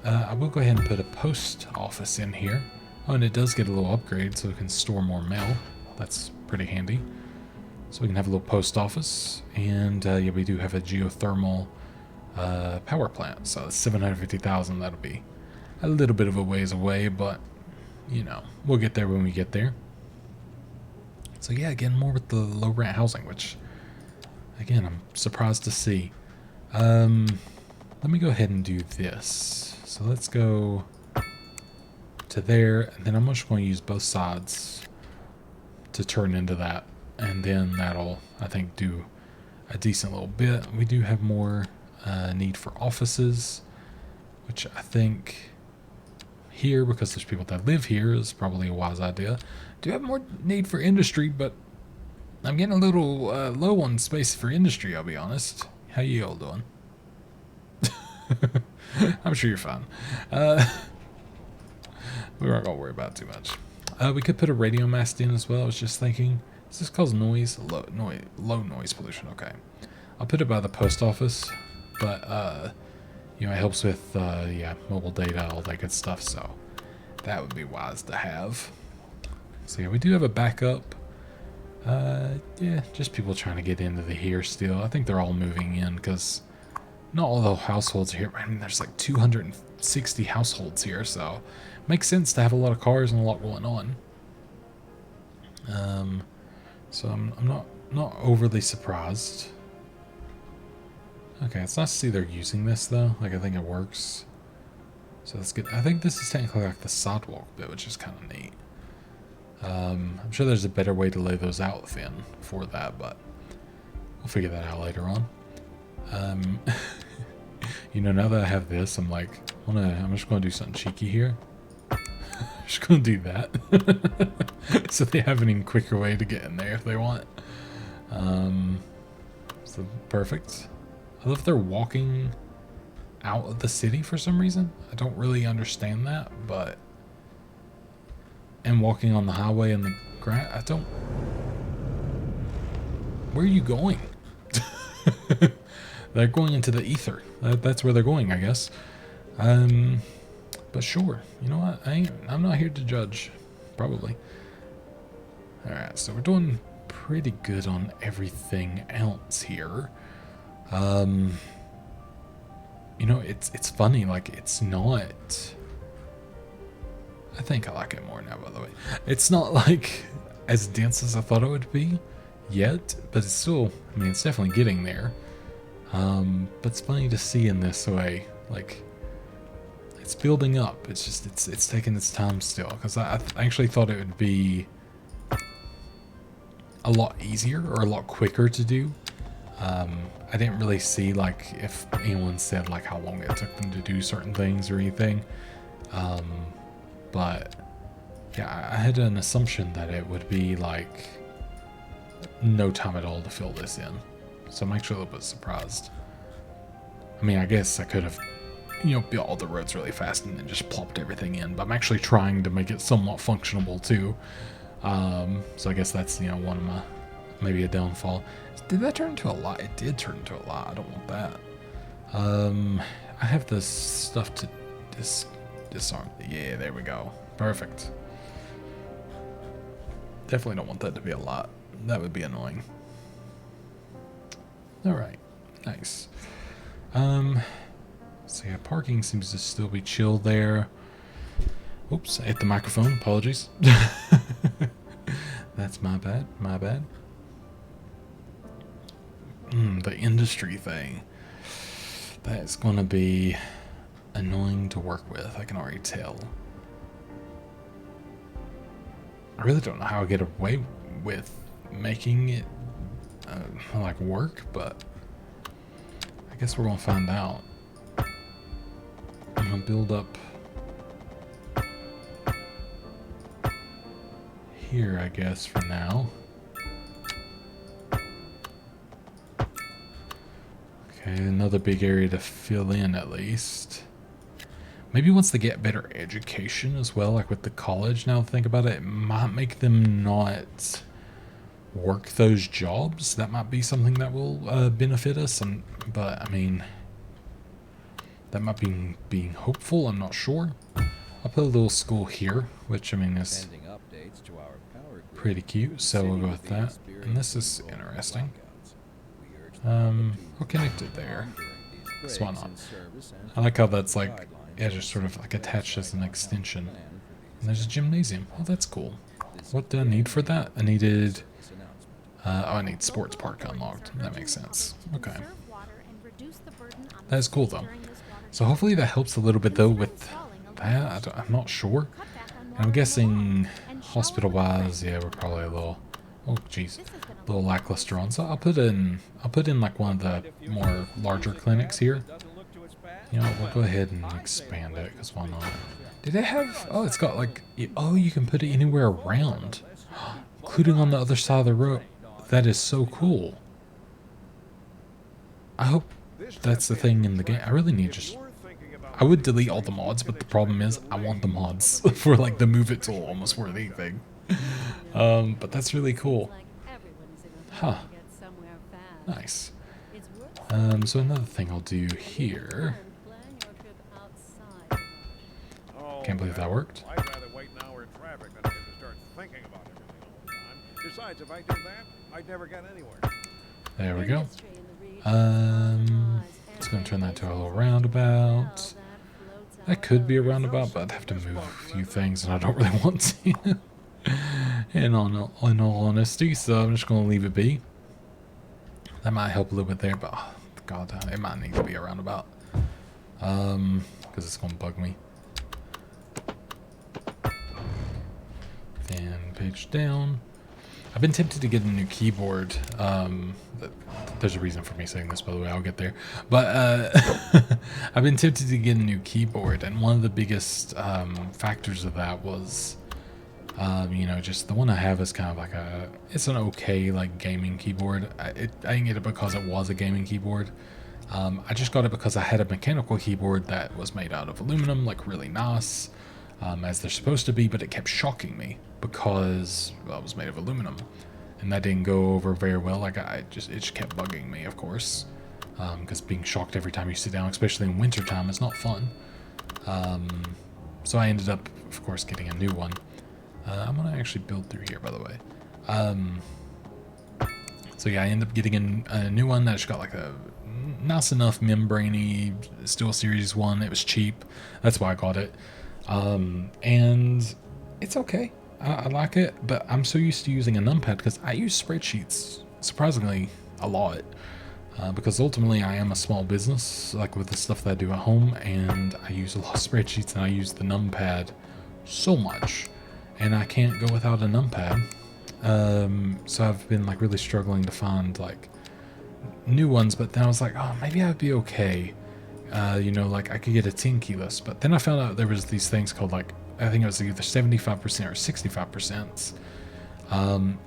I will go ahead and put a post office in here. Oh, and it does get a little upgrade, so we can store more mail. That's pretty handy. So we can have a little post office, and yeah, we do have a geothermal power plant. So it's 750,000. That'll be a little bit of a ways away, but you know, we'll get there when we get there. So yeah, again, more with the low rent housing, which again, I'm surprised to see. Let me go ahead and do this. So let's go to to there, and then I'm just going to use both sides to turn into that, and then that'll, I think, do a decent little bit. We do have more need for offices, which I think here, because there's people that live here, is probably a wise idea. Do have more need for industry, but I'm getting a little low on space for industry, I'll be honest. How you all doing? I'm sure you're fine. We aren't gonna worry about it too much. We could put a radio mast in as well. I was just thinking, does this cause noise? Low noise pollution. Okay, I'll put it by the post office, but you know, it helps with yeah, mobile data, all that good stuff. So that would be wise to have. So yeah, we do have a backup. Yeah, just people trying to get into the here still. I think they're all moving in because not all the households are here. I mean, there's like 260 households here, so it makes sense to have a lot of cars and a lot going on. So I'm not overly surprised. Okay, it's nice to see they're using this though. Like, I think it works. So that's good. I think this is technically like the sidewalk bit, which is kind of neat. I'm sure there's a better way to lay those out thin for that, but we'll figure that out later on. You know, now that I have this, I'm like, I'm just going to do something cheeky here. I'm just going to do that. So they have an even quicker way to get in there if they want. So perfect. I love they're walking out of the city for some reason. I don't really understand that, but... And walking on the highway and the grass, I don't... Where are you going? They're going into the ether. That's where they're going, I guess. But sure, you know what? I'm not here to judge, probably. All right, so we're doing pretty good on everything else here. You know, it's funny. Like, it's not. I think I like it more now, by the way. It's not like as dense as I thought it would be yet, but it's still. I mean, it's definitely getting there. But it's funny to see in this way, like, it's building up. It's just, it's taking its time still, because I actually thought it would be a lot easier or a lot quicker to do. I didn't really see, like, if anyone said, like, how long it took them to do certain things or anything. But, yeah, I had an assumption that it would be, like, no time at all to fill this in. So I'm actually a little bit surprised. I mean, I guess I could have, you know, built all the roads really fast and then just plopped everything in. But I'm actually trying to make it somewhat functionable too. So I guess that's, you know, one of my, maybe a downfall. Did that turn into a lot? It did turn into a lot. I don't want that. I have this stuff to disarm. Yeah, there we go. Perfect. Definitely don't want that to be a lot. That would be annoying. Alright, nice. So yeah, parking seems to still be chill there. Oops, I hit the microphone, apologies. That's my bad, my bad. The industry thing. That is going to be annoying to work with, I can already tell. I really don't know how I get away with making it like work, but I guess we're gonna find out. I'm gonna build up here, I guess, for now. Okay, another big area to fill in at least. Maybe once they get better education as well, like with the college, now think about it, it might make them not work those jobs. That might be something that will benefit us, but I mean, that might be being hopeful. I'm not sure. I'll put a little school here, which I mean is pretty cute, so we'll go with that. And this is interesting. We'll connect it there. So why not? I like how that's like, yeah, just sort of like attached as an extension. And there's a gymnasium. Oh, that's cool. What do I need for that? I needed... oh, I need sports park unlocked. That makes sense. Okay. That's cool, though. So hopefully that helps a little bit, though, with that. I'm not sure. I'm guessing hospital-wise, yeah, we're probably a little, oh jeez, a little lackluster on. So I'll put in like one of the more larger clinics here. You know what, we'll go ahead and expand it, because why not? Did it have, oh, it's got like, oh, you can put it anywhere around, including on the other side of the road. That is so cool. I hope that's the thing in the game. I really need just, I would delete all the mods, but the problem is I want the mods for like the move it tool almost worthy thing. But that's really cool. Huh. Nice. So another thing I'll do here. Can't believe that worked. I'd rather wait an hour in traffic than have to start thinking about everything all the time. Besides, if I did that, I'd never get anywhere. There we go. Just gonna turn that to a little roundabout. That could be a roundabout, but I'd have to move a few things, and I don't really want to. in all honesty, so I'm just gonna leave it be. That might help a little bit there, but oh, god, it might need to be a roundabout. Because it's gonna bug me. Then page down. I've been tempted to get a new keyboard. There's a reason for me saying this, by the way. I'll get there. But I've been tempted to get a new keyboard, and one of the biggest factors of that was, you know, just the one I have is kind of like it's an okay like gaming keyboard. I didn't get it because it was a gaming keyboard. I just got it because I had a mechanical keyboard that was made out of aluminum, like really nice, as they're supposed to be, but it kept shocking me because, well, it was made of aluminum, and that didn't go over very well. Like it just kept bugging me, of course, because being shocked every time you sit down, especially in wintertime, is not fun. So I ended up, of course, getting a new one. I'm gonna actually build through here, by the way. So yeah, I ended up getting a new one that's got like a nice enough membraney, still Series 1. It was cheap, that's why I got it. And it's okay. I like it, but I'm so used to using a numpad because I use spreadsheets surprisingly a lot. Because ultimately I am a small business, like with the stuff that I do at home, and I use a lot of spreadsheets, and I use the numpad so much, and I can't go without a numpad. So I've been like really struggling to find like new ones, but then I was like, oh, maybe I'd be okay. You know, like I could get a 10 keyless, but then I found out there was these things called like, I think it was either 75% or 65%.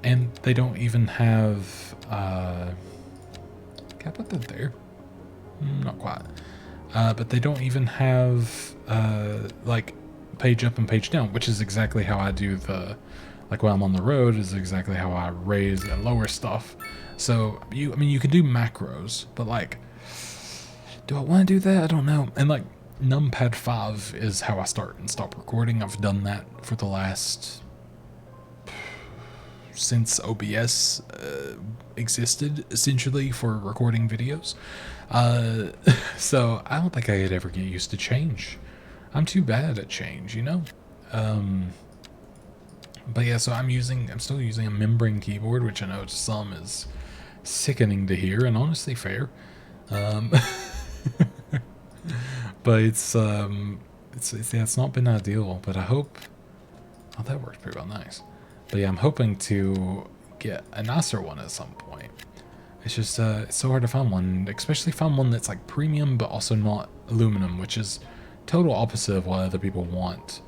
And they don't even have, can I put that there? Not quite. But they don't even have, like page up and page down, which is exactly how I do the, like when I'm on the road is exactly how I raise and lower stuff. So I mean, you can do macros, but like, do I want to do that? I don't know. And like numpad 5 is how I start and stop recording. I've done that for the last, since OBS existed, essentially, for recording videos. So I don't think I could ever get used to change. I'm too bad at change, you know? But yeah, so I'm still using a membrane keyboard, which I know to some is sickening to hear, and honestly fair. But it's not been ideal, but I hope, oh, that works pretty well, nice. But yeah, I'm hoping to get a nicer one at some point. It's just, it's so hard to find one, especially find one that's like premium, but also not aluminum, which is total opposite of what other people want.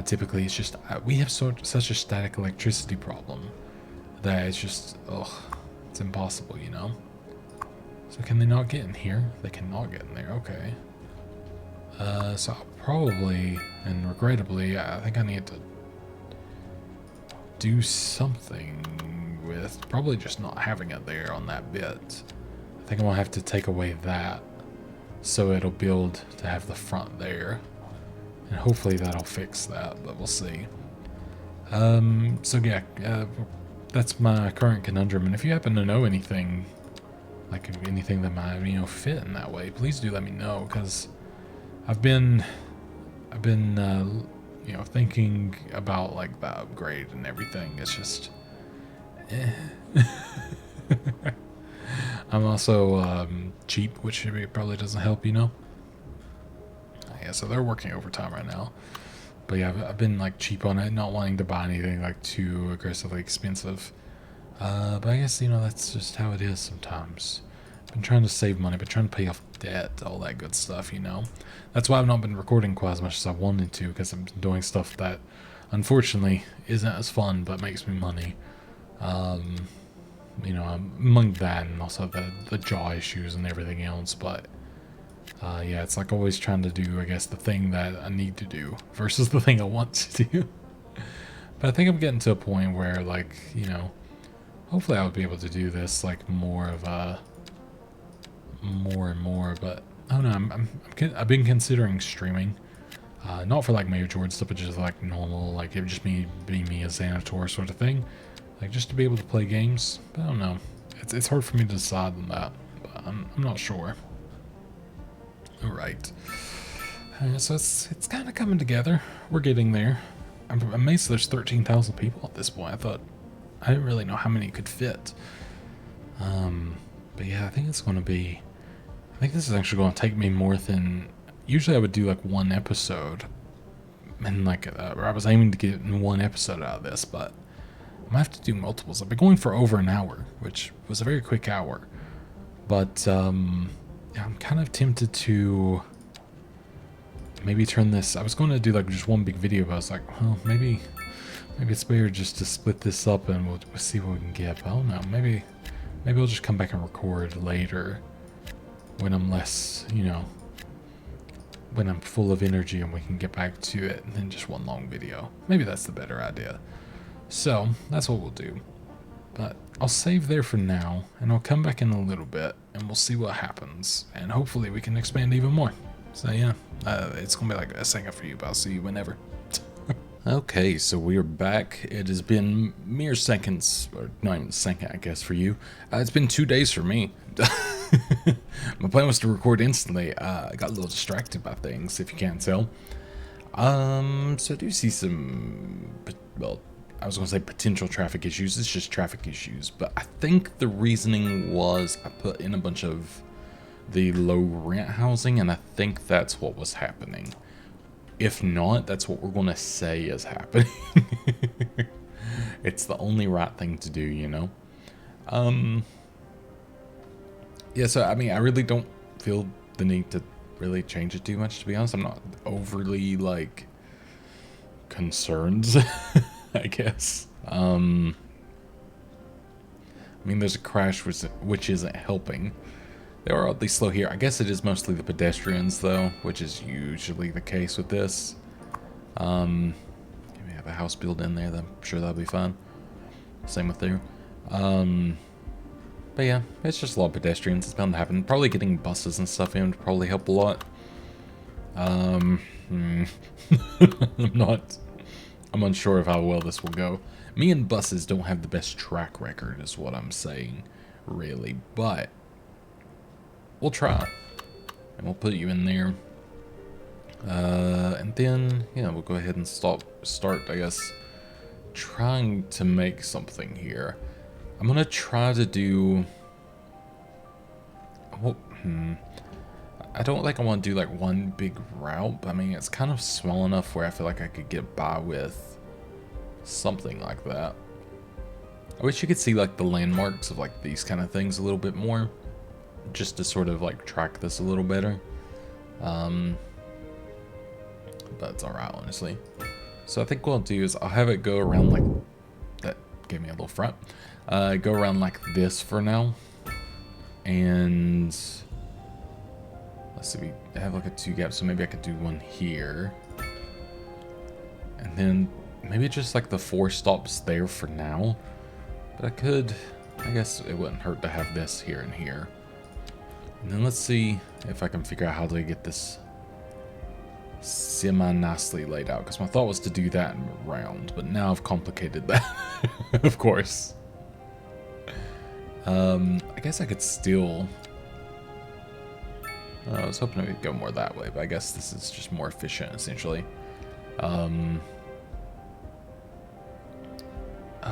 Typically, it's just, we have such a static electricity problem that it's just, ugh, it's impossible, you know? So can they not get in here? They cannot get in there, okay. So I'll probably, and regrettably, I think I need to do something with probably just not having it there on that bit. I think I'm gonna have to take away that so it'll build to have the front there, and hopefully that'll fix that, but we'll see. So yeah, that's my current conundrum, and if you happen to know anything, like anything that might, you know, fit in that way, please do let me know, because I've been you know, thinking about like the upgrade and everything. It's just, I'm also cheap, which probably doesn't help, you know. Yeah, so they're working overtime right now. But yeah, I've been like cheap on it, not wanting to buy anything like too aggressively expensive. But I guess, you know, that's just how it is sometimes. Been trying to save money, but trying to pay off debt, all that good stuff, you know. That's why I've not been recording quite as much as I wanted to, because I'm doing stuff that, unfortunately, isn't as fun, but makes me money. You know, among that and also the jaw issues and everything else, but yeah, it's like always trying to do, I guess, the thing that I need to do versus the thing I want to do. But I think I'm getting to a point where, like, you know, hopefully I would be able to do this, like, more and more, but I don't know, I've been considering streaming, not for, like, Major George stuff, but just, like, normal, like, it would just be me as Xanator sort of thing, like, just to be able to play games, but I don't know, it's hard for me to decide on that, but I'm not sure. Alright, so it's kind of coming together, we're getting there. I'm amazed there's 13,000 people at this point. I didn't really know how many could fit. But yeah, I think this is actually going to take me more than, usually I would do like one episode, and like, I was aiming to get one episode out of this, but I'm gonna have to do multiples. I've been going for over an hour, which was a very quick hour, but, yeah, I'm kind of tempted to maybe turn this, I was going to do like just one big video, but I was like, well, maybe it's better just to split this up and we'll see what we can get. But I don't know, maybe I'll just come back and record later when I'm less, you know, when I'm full of energy and we can get back to it, and then just one long video. Maybe that's the better idea. So that's what we'll do. But I'll save there for now, and I'll come back in a little bit, and we'll see what happens. And hopefully we can expand even more. So yeah, it's going to be like a second for you, but I'll see you whenever. Okay, so we are back. It has been mere seconds, or not even a second, I guess, for you. It's been 2 days for me. My plan was to record instantly. I got a little distracted by things, if you can't tell. So I do see some, well, I was going to say potential traffic issues. It's just traffic issues. But I think the reasoning was I put in a bunch of the low rent housing, and I think that's what was happening. If not, that's what we're going to say is happening. It's the only right thing to do, you know? Yeah, so, I mean, I really don't feel the need to really change it too much, to be honest. I'm not overly, like, concerned, I guess. I mean, there's a crash which isn't helping. They are oddly slow here. I guess it is mostly the pedestrians, though, which is usually the case with this. We have a house built in there. I'm sure that'll be fine. Same with there. But yeah, it's just a lot of pedestrians. It's bound to happen. Probably getting buses and stuff in would probably help a lot. I'm unsure of how well this will go. Me and buses don't have the best track record, is what I'm saying, really. But we'll try, and we'll put you in there, and then, yeah, we'll go ahead and start, I guess, trying to make something here. I'm gonna try to do, well, I don't think I want to do like one big route, but I mean, it's kind of small enough where I feel like I could get by with something like that. I wish you could see like the landmarks of like these kind of things a little bit more, just to sort of like track this a little better. But it's alright, honestly. So I think what I'll do is I'll have it go around like, that gave me a little front, go around like this for now. And let's see, we have like a 2 gap, so maybe I could do one here. And then maybe just like the 4 stops there for now. But I could, I guess it wouldn't hurt to have this here and here. And then let's see if I can figure out how to get this semi-nicely laid out. Because my thought was to do that in a round, but now I've complicated that, of course. I guess I could still... I was hoping it would go more that way, but I guess this is just more efficient, essentially. Oh,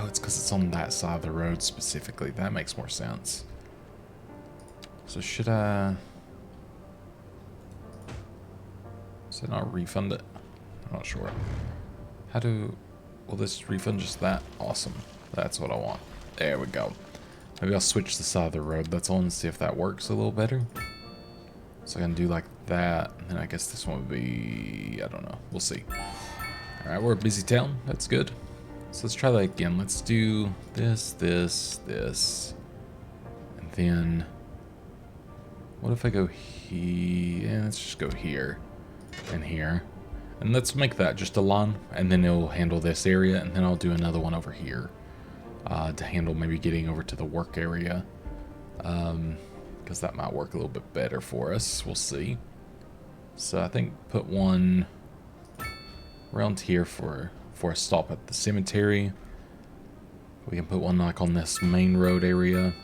it's because it's on that side of the road specifically. That makes more sense. So should I not refund it? I'm not sure. How do... Will this refund just that? Awesome. That's what I want. There we go. Maybe I'll switch the side of the road that's on and see if that works a little better. So I can do like that. And then I guess this one would be... I don't know. We'll see. Alright, we're a busy town. That's good. So let's try that again. Let's do this, this. And then... What if I go here? Yeah, let's just go here. And here. And let's make that just a line. And then it'll handle this area. And then I'll do another one over here. To handle maybe getting over to the work area. Because that might work a little bit better for us. We'll see. So I think put one around here for a stop at the cemetery. We can put one like on this main road area.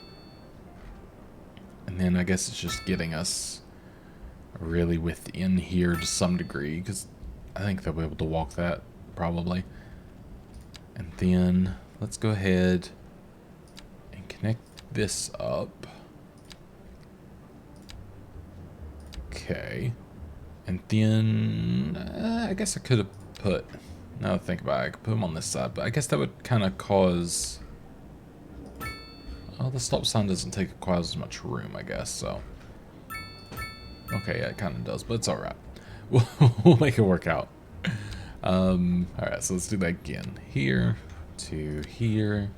And then I guess it's just getting us really within here to some degree. Because I think they'll be able to walk that probably. And then let's go ahead and connect this up. Okay. And then I guess I could have put, now that I think about it, I could put them on this side, but I guess that would kind of cause, oh, the stop sign doesn't take quite as much room, I guess, so. Okay, yeah, it kind of does, but it's alright. We'll make it work out. Alright, so let's do that again. Here, to here,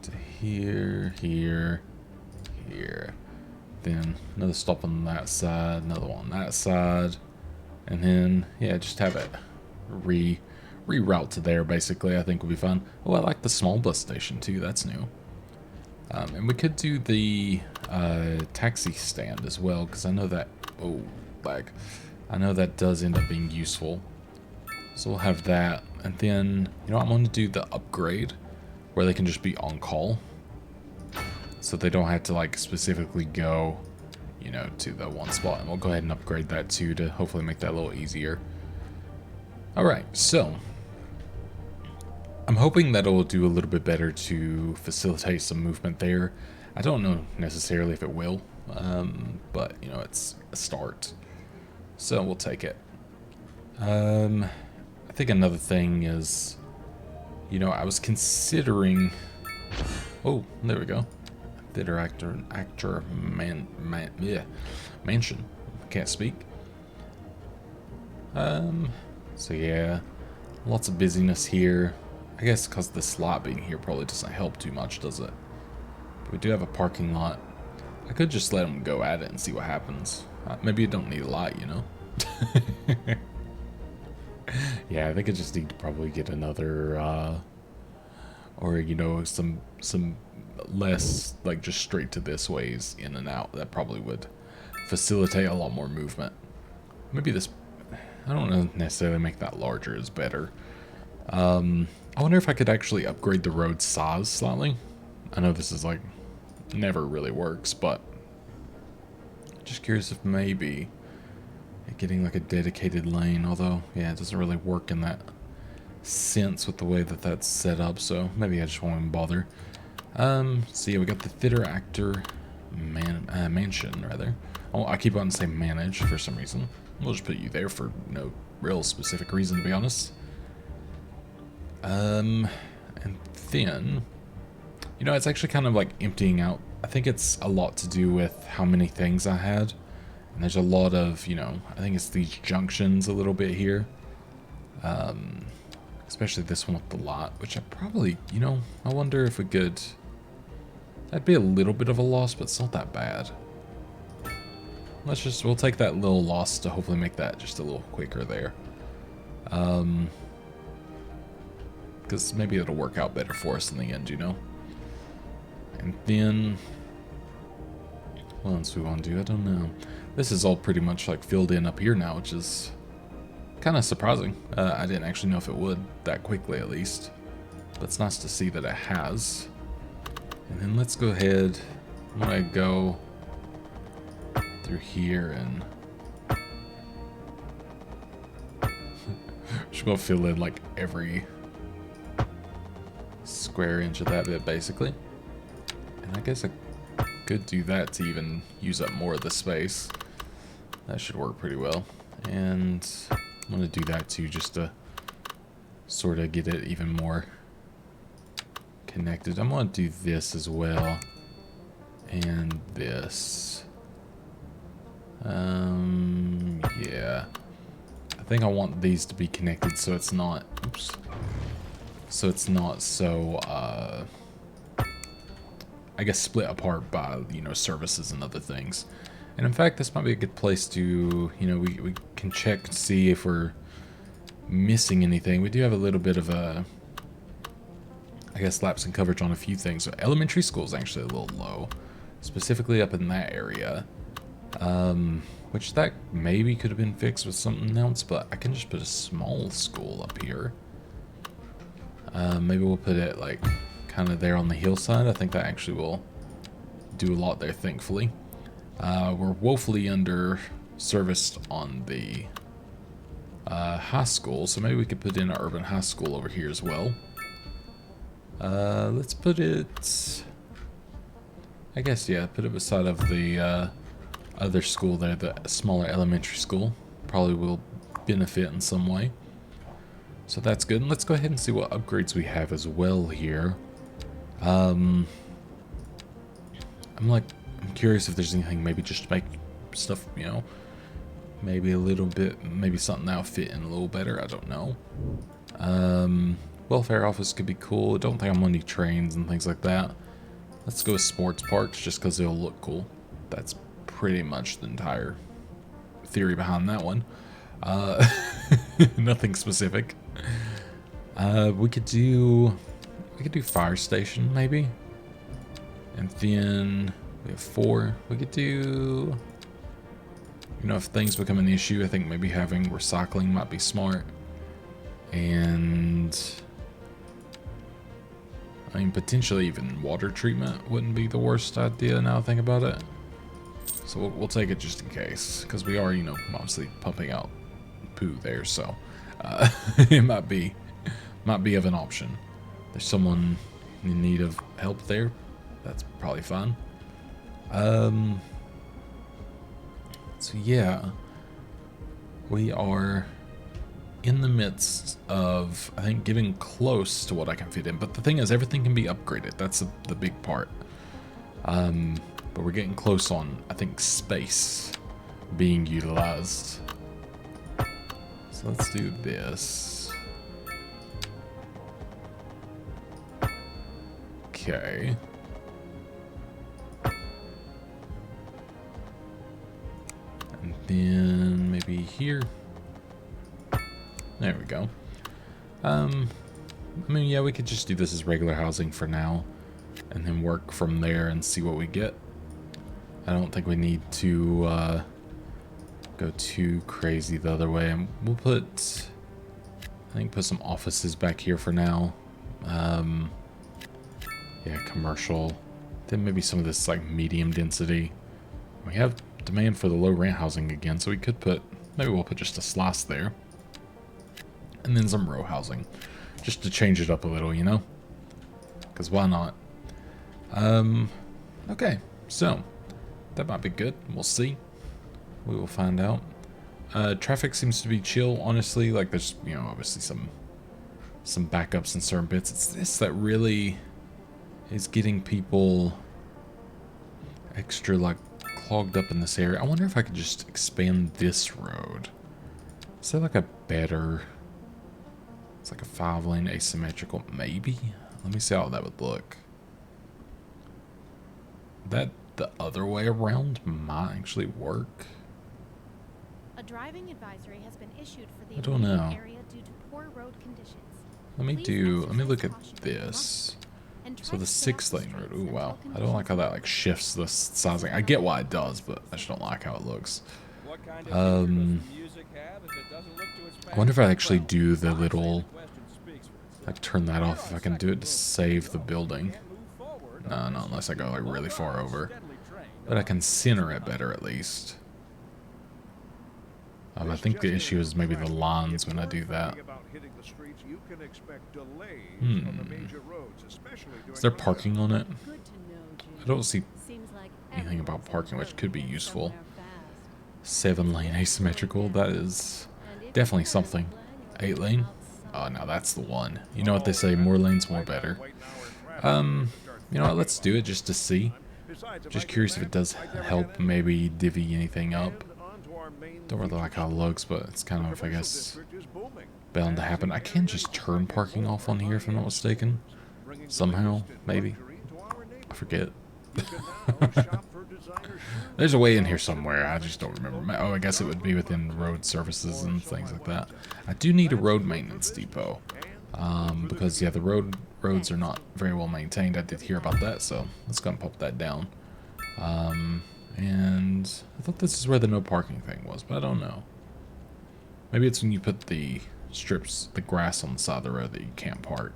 to here, here, here. Then another stop on that side, another one on that side, and then yeah, just have it reroute to there. Basically, I think will be fun. Oh, I like the small bus station too. That's new. And we could do the taxi stand as well, because I know that I know that does end up being useful. So we'll have that, and then you know I'm going to do the upgrade where they can just be on call. So they don't have to like specifically go, you know, to the one spot. And we'll go ahead and upgrade that too to hopefully make that a little easier. Alright, so I'm hoping that it will do a little bit better to facilitate some movement there. I don't know necessarily if it will, but you know, it's a start. So we'll take it. I think another thing is, you know, I was considering, oh, there we go. Theater actor mansion. Can't speak. So yeah, lots of busyness here. I guess because the slot being here probably doesn't help too much, does it? But we do have a parking lot. I could just let them go at it and see what happens. Maybe you don't need a lot, you know? Yeah, I think I just need to probably get another, or you know, some less like just straight to this ways in and out. That probably would facilitate a lot more movement. Maybe this, I don't know, necessarily make that larger is better. I wonder if I could actually upgrade the road size slightly. I know this is like never really works, but just curious if maybe getting like a dedicated lane, although yeah, it doesn't really work in that sense with the way that that's set up, so maybe I just won't even bother. So yeah, we got the theater actor mansion, rather. Oh, I keep on saying manage for some reason. We'll just put you there for no real specific reason, to be honest. And then, you know, it's actually kind of like emptying out. I think it's a lot to do with how many things I had. And there's a lot of, you know, I think it's these junctions a little bit here. Especially this one with the lot, which I probably, you know, I wonder if we could... That'd be a little bit of a loss, but it's not that bad. We'll take that little loss to hopefully make that just a little quicker there. Because maybe it'll work out better for us in the end, you know? And then... What else do we want to do? I don't know. This is all pretty much like filled in up here now, which is kind of surprising. I didn't actually know if it would that quickly, at least. But it's nice to see that it has. And then let's go ahead. I'm gonna go through here and just gonna fill in like every square inch of that bit, basically. And I guess I could do that to even use up more of the space. That should work pretty well. And I'm going to do that too, just to sort of get it even more connected. I'm going to do this as well. And this. Yeah. I think I want these to be connected so it's not, oops. So it's not so, I guess split apart by, you know, services and other things. And in fact, this might be a good place to, you know, we can check to see if we're missing anything. We do have a little bit of a, I guess, lapse in coverage on a few things. So elementary school is actually a little low, specifically up in that area. Which that maybe could have been fixed with something else, but I can just put a small school up here. Maybe we'll put it like kind of there on the hillside. I think that actually will do a lot there, thankfully. We're woefully under serviced on the high school, so maybe we could put in an urban high school over here as well. Let's put it, I guess, yeah, put it beside of the other school there, the smaller elementary school. Probably will benefit in some way. So that's good. And let's go ahead and see what upgrades we have as well here. I'm curious if there's anything maybe just to make stuff, you know, maybe a little bit, maybe something that'll fit in a little better. I don't know. Welfare office could be cool. I don't think I'm gonna need trains and things like that. Let's go with sports parks just because they'll look cool. That's pretty much the entire theory behind that one. Nothing specific. We could do fire station maybe, and then we have 4. We could do, you know, if things become an issue, I think maybe having recycling might be smart. And I mean, potentially even water treatment wouldn't be the worst idea now I think about it. So we'll take it just in case, because we are, you know, obviously pumping out poo there, so it might be of an option. There's someone in need of help there. That's probably fine. So yeah, we are in the midst of, I think, getting close to what I can fit in. But the thing is, everything can be upgraded. That's the big part. But we're getting close on, I think, space being utilized. So let's do this. Okay. And then maybe here. There we go. I mean, yeah, we could just do this as regular housing for now, and then work from there and see what we get. I don't think we need to go too crazy the other way. And we'll put, I think, put some offices back here for now. Yeah, commercial. Then maybe some of this like medium density. We have demand for the low rent housing again, so we could put, maybe we'll put just a slice there. And then some row housing, just to change it up a little, you know? Because why not? Okay, so that might be good. We'll see. We will find out. Traffic seems to be chill, honestly. Like, there's, you know, obviously some backups in certain bits. It's this that really is getting people extra, like, clogged up in this area. I wonder if I could just expand this road. Is that like a better... It's like a 5-lane asymmetrical, maybe? Let me see how that would look. That the other way around might actually work. A driving advisory has been issued for the I don't know. area due to poor road conditions. Let me look at this. So the 6-lane road, ooh wow. I don't like how that like shifts the sizing. I get why it does, but I just don't like how it looks. I wonder if I actually do the little, like, turn that off, if I can do it to save the building. No, not unless I go like really far over. But I can center it better at least. I think the issue is maybe the lines when I do that. Is there parking on it? I don't see anything about parking, which could be useful. 7-lane asymmetrical, that is Definitely something. 8 lane? Oh, no, that's the one. You know what they say, more lanes, more better. You know what, let's do it just to see. Just curious if it does help maybe divvy anything up. Don't really like how it looks, but it's kind of, I guess, bound to happen. I can just turn parking off on here if I'm not mistaken. Somehow, maybe. I forget. There's a way in here somewhere, I just don't remember. Oh, I guess it would be within road services and things like that. I do need a road maintenance depot. Because, yeah, the roads are not very well maintained. I did hear about that, so let's go and pop that down. And I thought this is where the no parking thing was, but I don't know. Maybe it's when you put the strips, the grass on the side of the road that you can't park.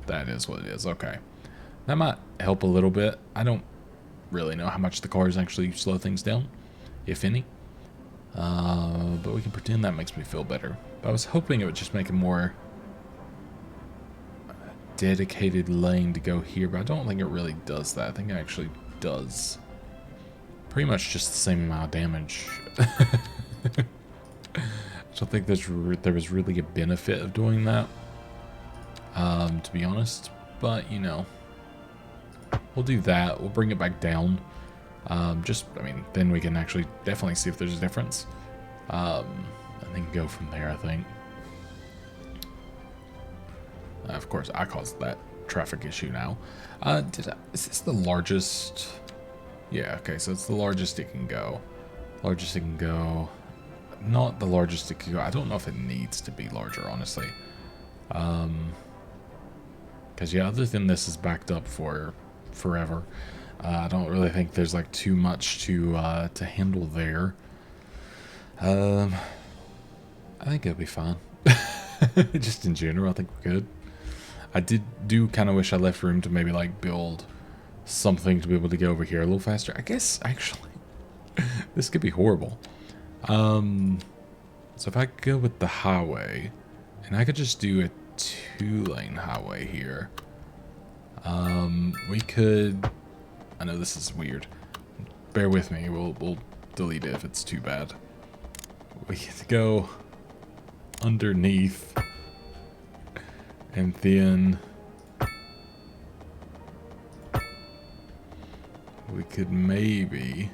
That is what it is, okay. That might help a little bit. I don't really know how much the cars actually slow things down, if any. But we can pretend that makes me feel better. But I was hoping it would just make a more dedicated lane to go here, but I don't think it really does that. I think it actually does pretty much just the same amount of damage. I don't think there was really a benefit of doing that, to be honest. But, you know, we'll do that. We'll bring it back down. I mean, then we can actually definitely see if there's a difference. And then go from there, I think. Of course, I caused that traffic issue now. Is this the largest? Yeah, okay, so it's the largest it can go. Largest it can go. Not the largest it can go. I don't know if it needs to be larger, honestly. Because, yeah, other than this is backed up for forever. I don't really think there's, like, too much to handle there. I think it'll be fine. Just in general, I think we're good. I do kind of wish I left room to maybe like build something to be able to get over here a little faster. I guess actually this could be horrible. So if I go with the highway, and I could just do a 2-lane highway here. We could. I know this is weird. Bear with me. We'll delete it if it's too bad. We could go underneath, and then we could maybe,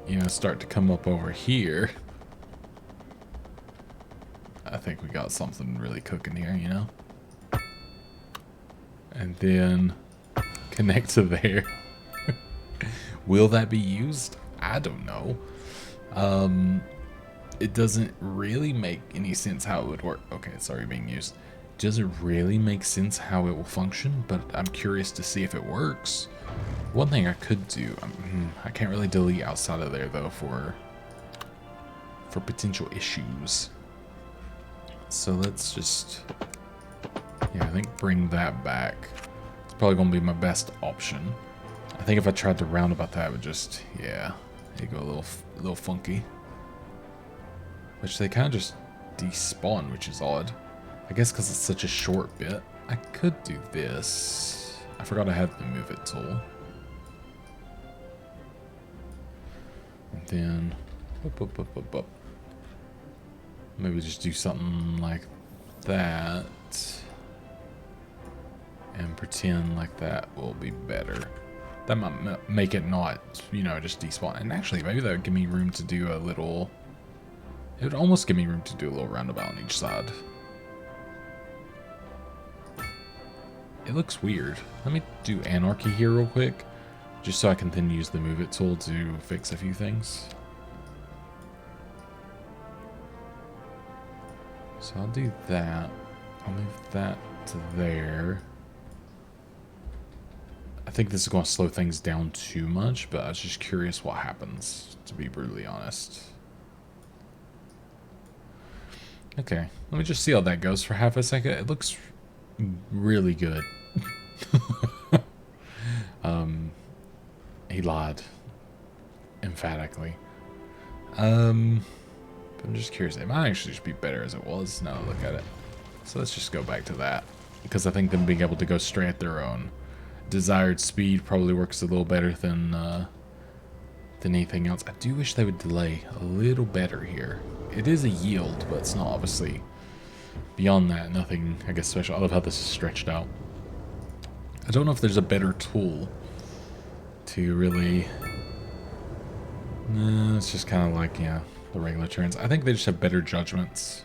you know, start to come up over here. I think we got something really cooking here, you know? And then connect to there. Will that be used? I don't know. It doesn't really make any sense how it would work. Okay, it's already being used. It doesn't really make sense how it will function, but I'm curious to see if it works. One thing I could do, I can't really delete outside of there though for potential issues. So let's just, yeah, I think bring that back. It's probably gonna be my best option. I think if I tried to roundabout that, it would just, yeah, it'd go a little funky. Which they kind of just despawn, which is odd. I guess because it's such a short bit. I could do this. I forgot I had the move it tool. And then, maybe just do something like that. And pretend like that will be better. That might make it not, you know, just despawn. And actually, maybe that would give me room to do a little... It would almost give me room to do a little roundabout on each side. It looks weird. Let me do anarchy here real quick. Just so I can then use the move it tool to fix a few things. So I'll do that. I'll move that to there. I think this is going to slow things down too much, but I was just curious what happens, to be brutally honest. Okay, let me just see how that goes for half a second. It looks really good. He lied. Emphatically. I'm just curious. It might actually just be better as it was. Now look at it. So let's just go back to that. Because I think them being able to go straight at their own desired speed probably works a little better than than anything else. I do wish they would delay a little better here. It is a yield, but it's not obviously beyond that. Nothing, I guess, special. I love how this is stretched out. I don't know if there's a better tool to really... No, it's just kind of like, yeah, the regular turns. I think they just have better judgments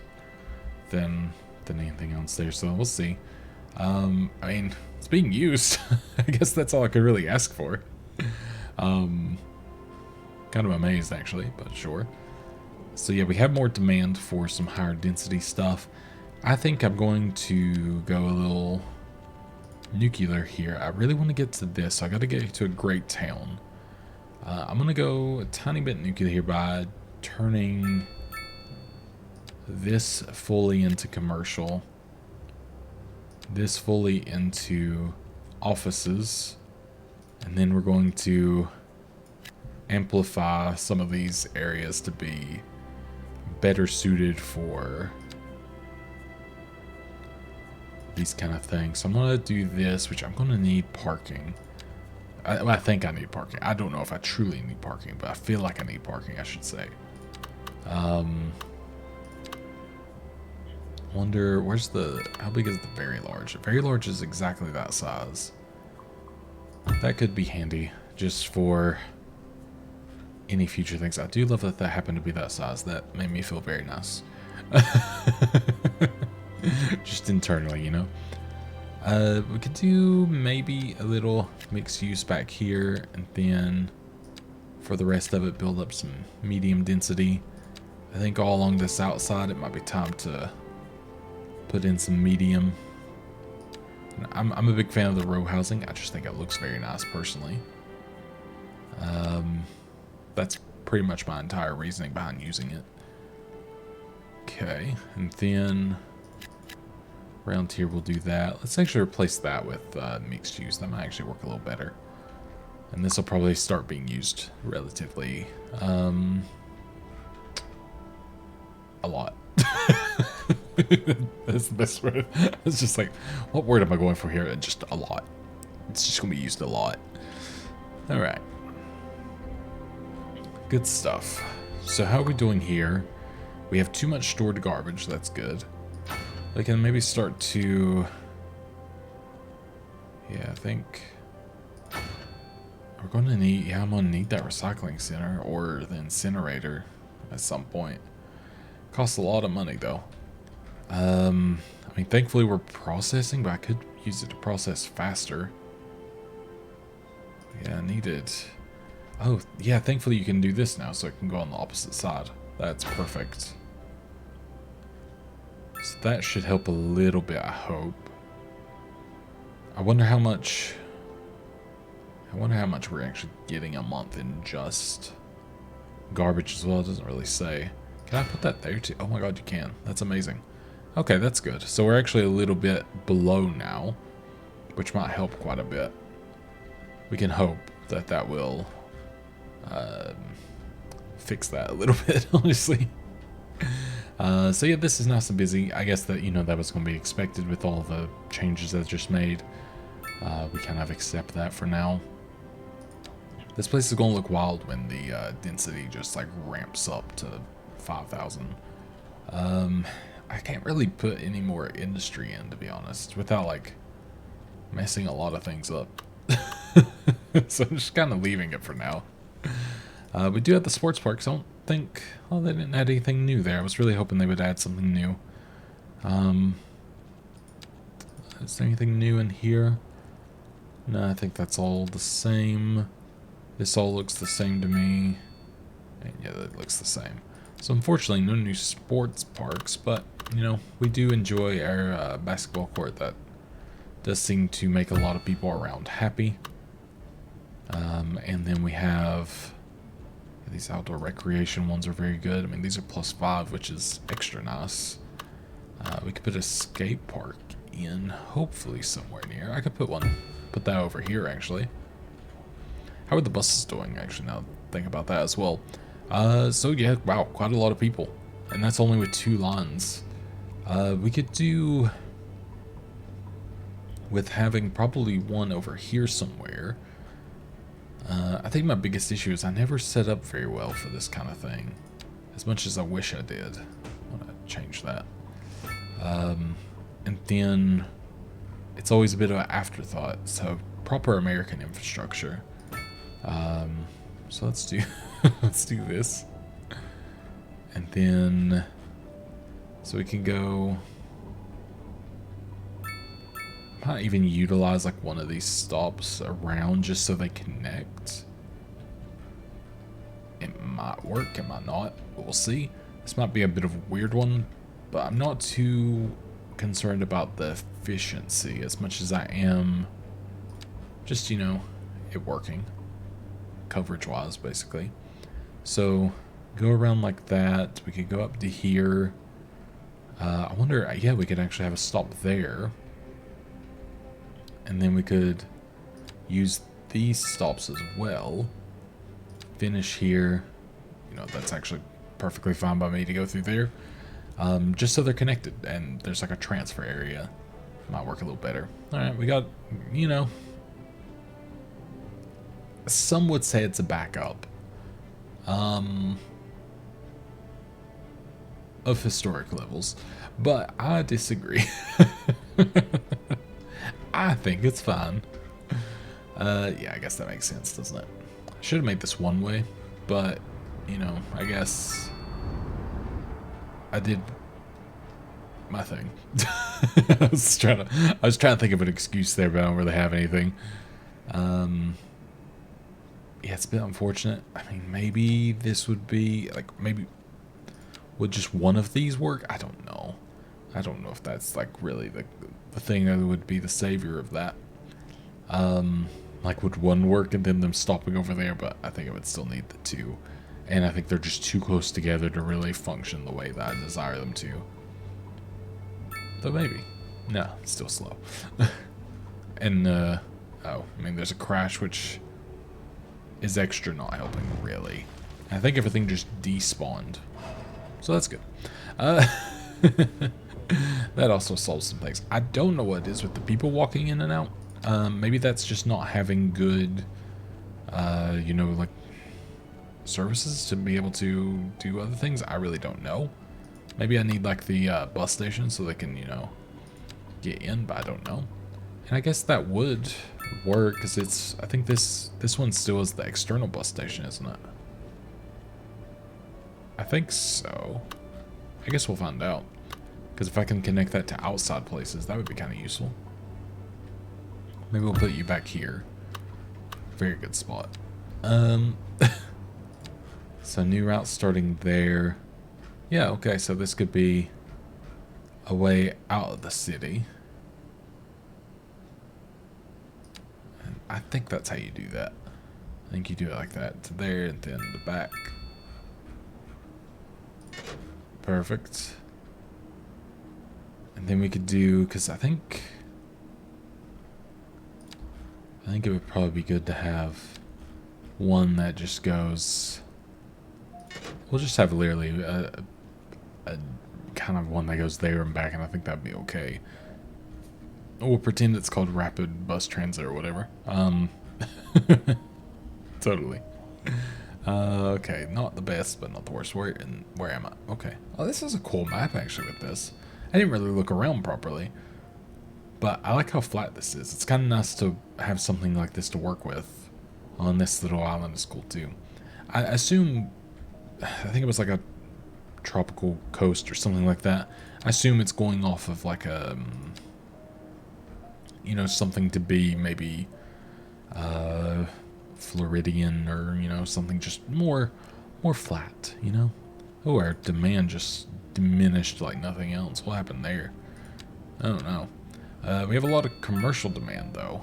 than anything else there, so we'll see. I mean, it's being used. I guess that's all I could really ask for. Kind of amazed, actually, but sure. So yeah, we have more demand for some higher density stuff. I think I'm going to go a little nuclear here. I really want to get to this, so I got to get to a great town. I'm going to go a tiny bit nuclear here by turning this fully into commercial, this fully into offices, and then we're going to amplify some of these areas to be better suited for these kind of things. So I'm going to do this, which I'm going to need parking. I think I need parking. I don't know if I truly need parking, but I feel like I need parking, I should say. Wonder, where's the, how big is the very large? Very large is exactly that size. That could be handy just for any future things. I do love that that happened to be that size. That made me feel very nice. Just internally, you know. We could do maybe a little mixed use back here, and then for the rest of it, build up some medium density. I think all along this outside, it might be time to put in some medium. I'm a big fan of the row housing. I just think it looks very nice personally. That's pretty much my entire reasoning behind using it. Okay, and then around here we'll do that. Let's actually replace that with mixed use. That might actually work a little better. And this will probably start being used relatively a lot. That's the best word. It's just like, what word am I going for here? And just a lot. It's just gonna be used a lot. All right. Good stuff. So how are we doing here? We have too much stored garbage. That's good. I can maybe start to... Yeah, I think... We're going to need... Yeah, I'm going to need that recycling center or the incinerator at some point. Costs a lot of money, though. I mean, thankfully we're processing, but I could use it to process faster. Yeah, I needed... Oh, yeah, thankfully you can do this now, so it can go on the opposite side. That's perfect. So that should help a little bit, I hope. I wonder how much... we're actually getting a month in just garbage as well. It doesn't really say. Can I put that there too? Oh my god, you can. That's amazing. Okay, that's good. So we're actually a little bit below now, which might help quite a bit. We can hope that that will fix that a little bit, honestly. So yeah, this is nice and busy. I guess that, you know, that was going to be expected with all the changes that I just made. We kind of accept that for now. This place is going to look wild when the density just like ramps up to 5,000. I can't really put any more industry in, to be honest, without like messing a lot of things up. So I'm just kind of leaving it for now. We do have the sports parks. I don't think... Oh, they didn't add anything new there. I was really hoping they would add something new. Is there anything new in here? No, I think that's all the same. This all looks the same to me. And yeah, that looks the same. So unfortunately, no new sports parks, but, you know, we do enjoy our basketball court. That does seem to make a lot of people around happy. And then we have... These outdoor recreation ones are very good. I mean, these are +5, which is extra nice. We could put a skate park in, hopefully somewhere near. I could put that over here, actually. How are the buses doing, actually, now think about that as well. So yeah, wow, quite a lot of people. And that's only with 2 lines. We could do with having probably one over here somewhere. I think my biggest issue is I never set up very well for this kind of thing. As much as I wish I did. I want to change that. And then it's always a bit of an afterthought. So proper American infrastructure. So let's do let's do this. And then so we can go might even utilize like one of these stops around just so they connect. It might work, it might not, but we'll see. This might be a bit of a weird one, but I'm not too concerned about the efficiency as much as I am just, you know, it working coverage wise basically. So go around like that. We could go up to here. I wonder, yeah, we could actually have a stop there. And then we could use these stops as well. Finish here. You know, that's actually perfectly fine by me to go through there. Just so they're connected and there's like a transfer area. Might work a little better. Alright, we got, you know, some would say it's a backup. Of historic levels. But I disagree. I think it's fine. Yeah, I guess that makes sense, doesn't it? I should have made this one way, but, you know, I guess I did my thing. I was trying to think of an excuse there, but I don't really have anything. Yeah, it's a bit unfortunate. I mean, maybe this would be, like, maybe would just one of these work? I don't know. I don't know if that's, like, really the thing that would be the savior of that. Like, would one work and then them stopping over there? But I think it would still need the two. And I think they're just too close together to really function the way that I desire them to. Though maybe. No, it's still slow. And, oh, I mean, there's a crash, which is extra not helping, really. And I think everything just despawned. So that's good. That also solves some things. I don't know what it is with the people walking in and out. Maybe that's just not having good, you know, like, services to be able to do other things. I really don't know. Maybe I need, like, the bus station so they can, you know, get in, but I don't know. And I guess that would work, because it's, I think this one still is the external bus station, isn't it? I think so. I guess we'll find out. Because if I can connect that to outside places, that would be kind of useful. Maybe we'll put you back here. Very good spot. So new route starting there. Yeah, okay, so this could be a way out of the city. And I think that's how you do that. I think you do it like that. To there and then the back. Perfect. And then we could do, because I think it would probably be good to have one that just goes, we'll just have literally a kind of one that goes there and back, and I think that'd be okay. We'll pretend it's called rapid bus transit or whatever. Totally. Okay, not the best, but not the worst. Where am I? Okay. Oh, this is a cool map actually with this. I didn't really look around properly, but I like how flat this is. It's kind of nice to have something like this to work with on this little island. Is cool too. I assume, I think it was like a tropical coast or something like that. I assume it's going off of like a, you know, something to be maybe Floridian, or, you know, something just more flat, you know. Oh, our demand just diminished like nothing else. What happened there? I don't know. We have a lot of commercial demand though,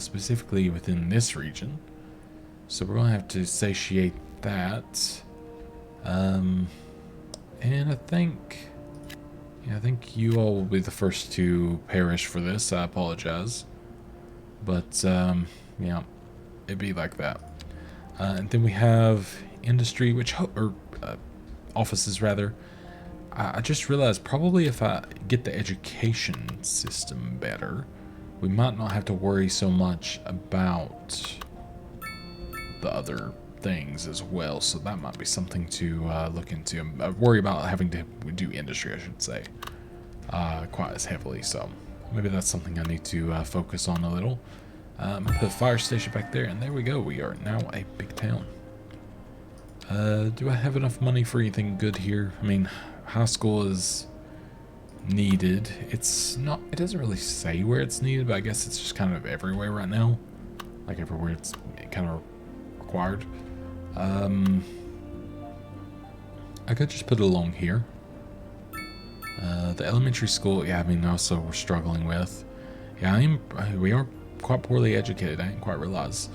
specifically within this region, so we're gonna have to satiate that. And I think, yeah, I think you all will be the first to perish for this. I apologize, but yeah, it'd be like that. And then we have industry, which offices rather. I just realized probably if I get the education system better, we might not have to worry so much about the other things as well, so that might be something to look into. Worry about having to do industry, I should say, quite as heavily, so maybe that's something I need to focus on a little. Put the fire station back there, and there we go. We are now a big town. Do I have enough money for anything good here? I mean, high school is needed. It's not, it doesn't really say where it's needed, but I guess it's just kind of everywhere right now. Like everywhere it's kind of required. I could just put it along here. The elementary school, yeah, I mean, also we're struggling with. Yeah, we are quite poorly educated, I didn't quite realize.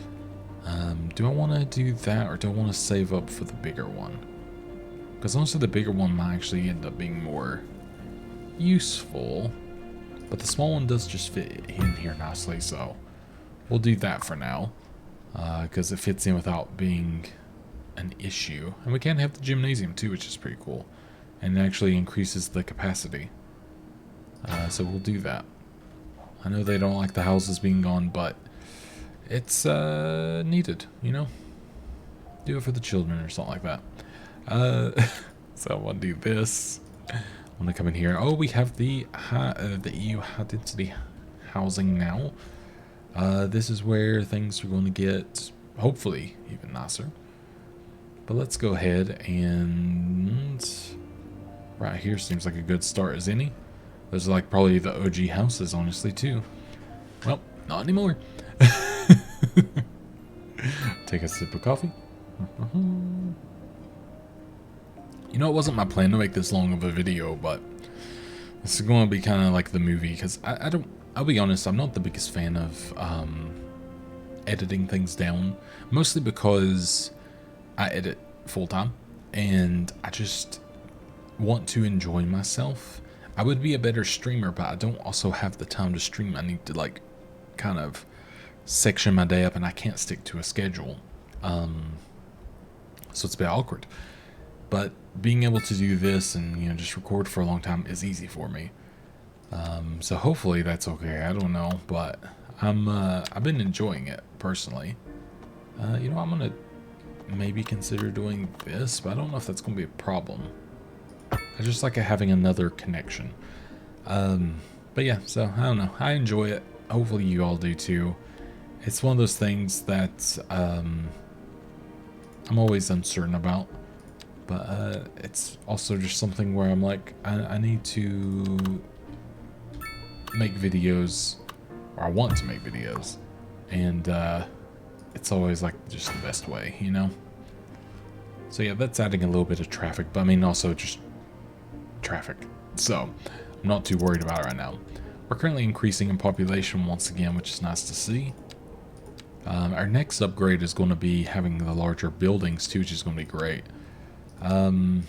Do I want to do that, or do I want to save up for the bigger one? Because honestly, the bigger one might actually end up being more useful, but the small one does just fit in here nicely, so we'll do that for now, because it fits in without being an issue. And we can have the gymnasium too, which is pretty cool, and it actually increases the capacity, so we'll do that. I know they don't like the houses being gone, but it's needed, you know? Do it for the children or something like that. So I want to do this. I want to come in here. Oh, we have the EU high density housing now. This is where things are going to get, hopefully, even nicer. But let's go ahead and right here seems like a good start as any. Those are like probably the OG houses, honestly, too. Well, not anymore. Take a sip of coffee. You know, it wasn't my plan to make this long of a video, but this is going to be kind of like the movie, because I'll be honest, I'm not the biggest fan of editing things down, mostly because I edit full-time, and I just want to enjoy myself. I would be a better streamer, but I don't also have the time to stream. I need to, like, kind of section my day up, and I can't stick to a schedule, so it's a bit awkward. But being able to do this and, you know, just record for a long time is easy for me. So hopefully that's okay. I don't know, but I've been enjoying it personally. You know, I'm gonna maybe consider doing this, but I don't know if that's gonna be a problem. I just like having another connection. But yeah, so I don't know. I enjoy it. Hopefully you all do too. It's one of those things that I'm always uncertain about. But it's also just something where I'm like, I need to make videos, or I want to make videos, and it's always like just the best way, you know? So yeah, that's adding a little bit of traffic, but I mean also just traffic. So I'm not too worried about it right now. We're currently increasing in population once again, which is nice to see. Our next upgrade is going to be having the larger buildings too, which is going to be great. But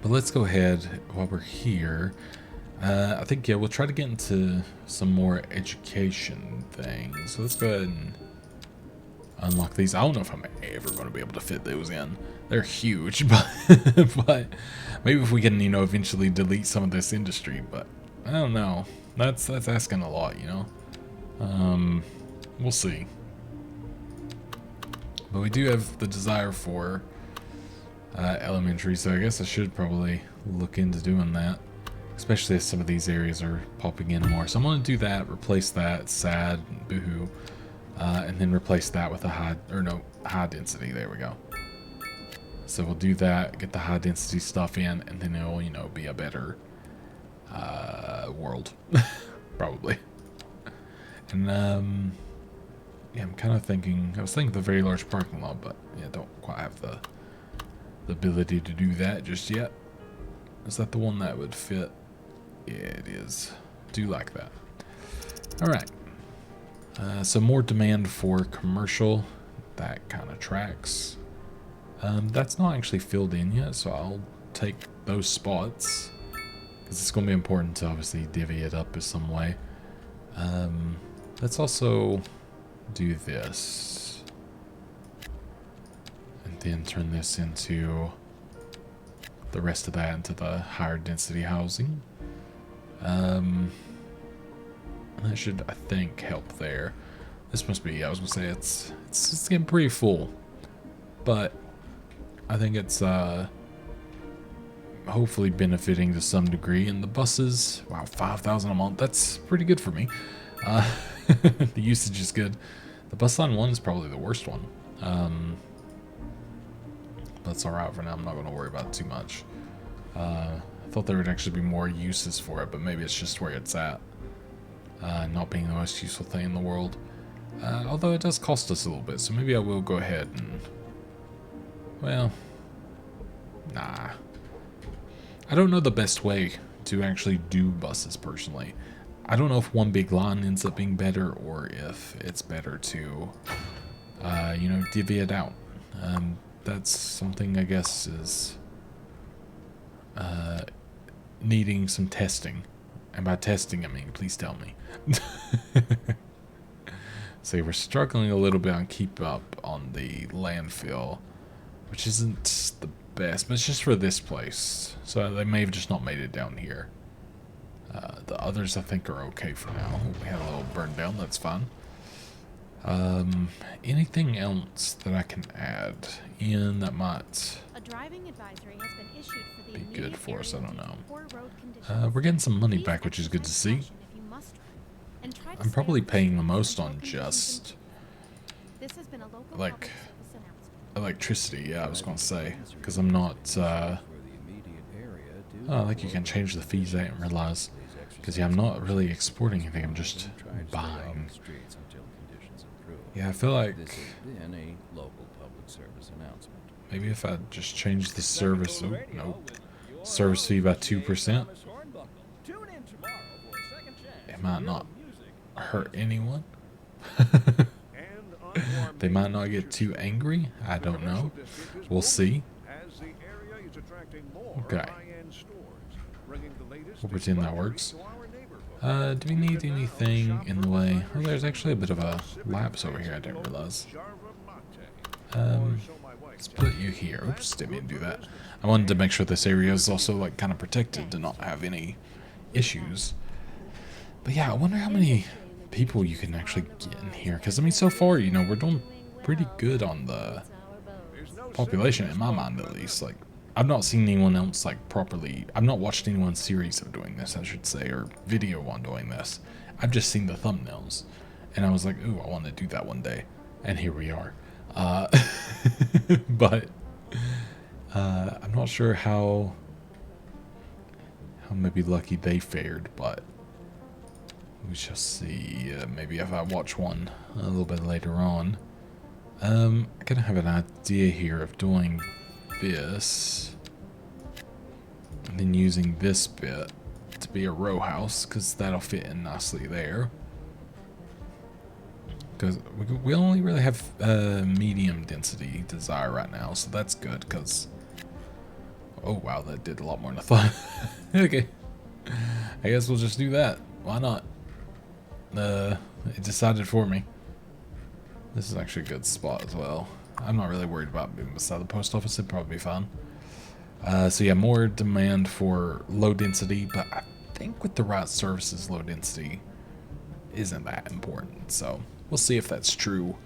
let's go ahead while we're here. I think, yeah, we'll try to get into some more education things. So let's go ahead and unlock these. I don't know if I'm ever going to be able to fit those in. They're huge, but but maybe if we can, you know, eventually delete some of this industry. But I don't know. That's asking a lot, you know. We'll see. But we do have the desire for elementary, so I guess I should probably look into doing that, especially as some of these areas are popping in more. So I'm going to do that, replace that, sad, boohoo, and then replace that with a high density. There we go. So we'll do that, get the high density stuff in, and then it'll, you know, be a better world, probably. And yeah, I'm kind of thinking, I was thinking the very large parking lot, but yeah, don't quite have the ability to do that just yet. Is that the one that would fit? Yeah, it is. Do like that. All right. So more demand for commercial. That kind of tracks. That's not actually filled in yet, so I'll take those spots because it's going to be important to obviously divvy it up in some way. Let's also do this. And then turn this into the rest of that into the higher density housing. And that should, I think, help there. This must be, I was gonna say, it's getting pretty full. But I think it's hopefully benefiting to some degree. And the buses, wow, 5,000 a month, that's pretty good for me. The usage is good. The bus line 1 is probably the worst one. That's alright for now. I'm not going to worry about it too much. I thought there would actually be more uses for it, but maybe it's just where it's at. Not being the most useful thing in the world. Although it does cost us a little bit, so maybe I will go ahead and... Well... Nah. I don't know the best way to actually do buses, personally. I don't know if one big line ends up being better, or if it's better to, you know, divvy it out. That's something I guess is needing some testing. And by testing, I mean, please tell me. See, we're struggling a little bit on keep up on the landfill, which isn't the best, but it's just for this place. So they may have just not made it down here. The others, I think, are okay for now. We had a little burn down, that's fine. Anything else that I can add in that might A driving advisory has been issued for the be good for us? I don't know. poor road conditions. We're getting some money Please back, which is good to see. exercise caution if you must drive, and try to I'm stay probably off the paying the streets most until on conditions just improve. This has been a local like, public service announcement. electricity. Yeah, I was going to say, because I'm not. For the immediate area, do Oh, I think you can change the fees. I didn't realize. Because yeah, I'm not really exporting anything. I'm just try to stay off buying. the streets until conditions improve. Yeah, I feel like This has been a local public service announcement. maybe if I just change the service. Oh, no. Service fee by 2%. It might not hurt anyone. They might not get too angry. I don't know. We'll see. Okay. We'll pretend that works. Do we need anything in the way? Oh, there's actually a bit of a lapse over here. I didn't realize. Let's put you here. Oops, didn't mean to do that. I wanted to make sure this area is also like kind of protected to not have any issues. But yeah, I wonder how many people you can actually get in here. Because I mean, so far, you know, we're doing pretty good on the population, in my mind at least. Like, I've not seen anyone else like properly. I've not watched anyone's series of doing this, I should say, or video on doing this. I've just seen the thumbnails, and I was like, ooh, I want to do that one day, and here we are. But I'm not sure how maybe lucky they fared, but we shall see. Maybe if I watch one a little bit later on. I'm gonna have an idea here of doing this, and then using this bit to be a row house, because that'll fit in nicely there. Because we only really have medium density desire right now, so that's good. Because oh wow, that did a lot more than I thought. Okay, I guess we'll just do that. Why not? It decided for me. This is actually a good spot as well. I'm not really worried about being beside the post office. It'd probably be fine. So yeah, more demand for low density, but I think with the right services, low density isn't that important. So we'll see if that's true.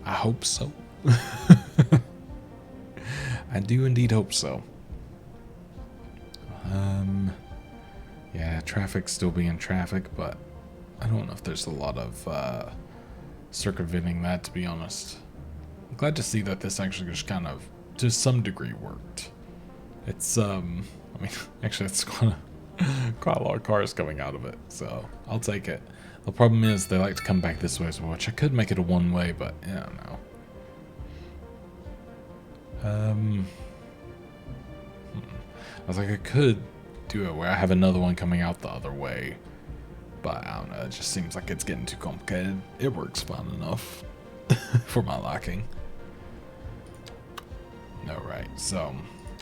I hope so. I do indeed hope so. Yeah, traffic's still being traffic, but I don't know if there's a lot of circumventing that, to be honest. I'm glad to see that this actually just kind of, to some degree, worked. It's, I mean, actually, it's quite a lot of cars coming out of it, so I'll take it. The problem is they like to come back this way as well, which I could make it a one-way, but yeah, I don't know. I was like, I could do it where I have another one coming out the other way, but I don't know, it just seems like it's getting too complicated. It works fine enough for my liking. Alright, so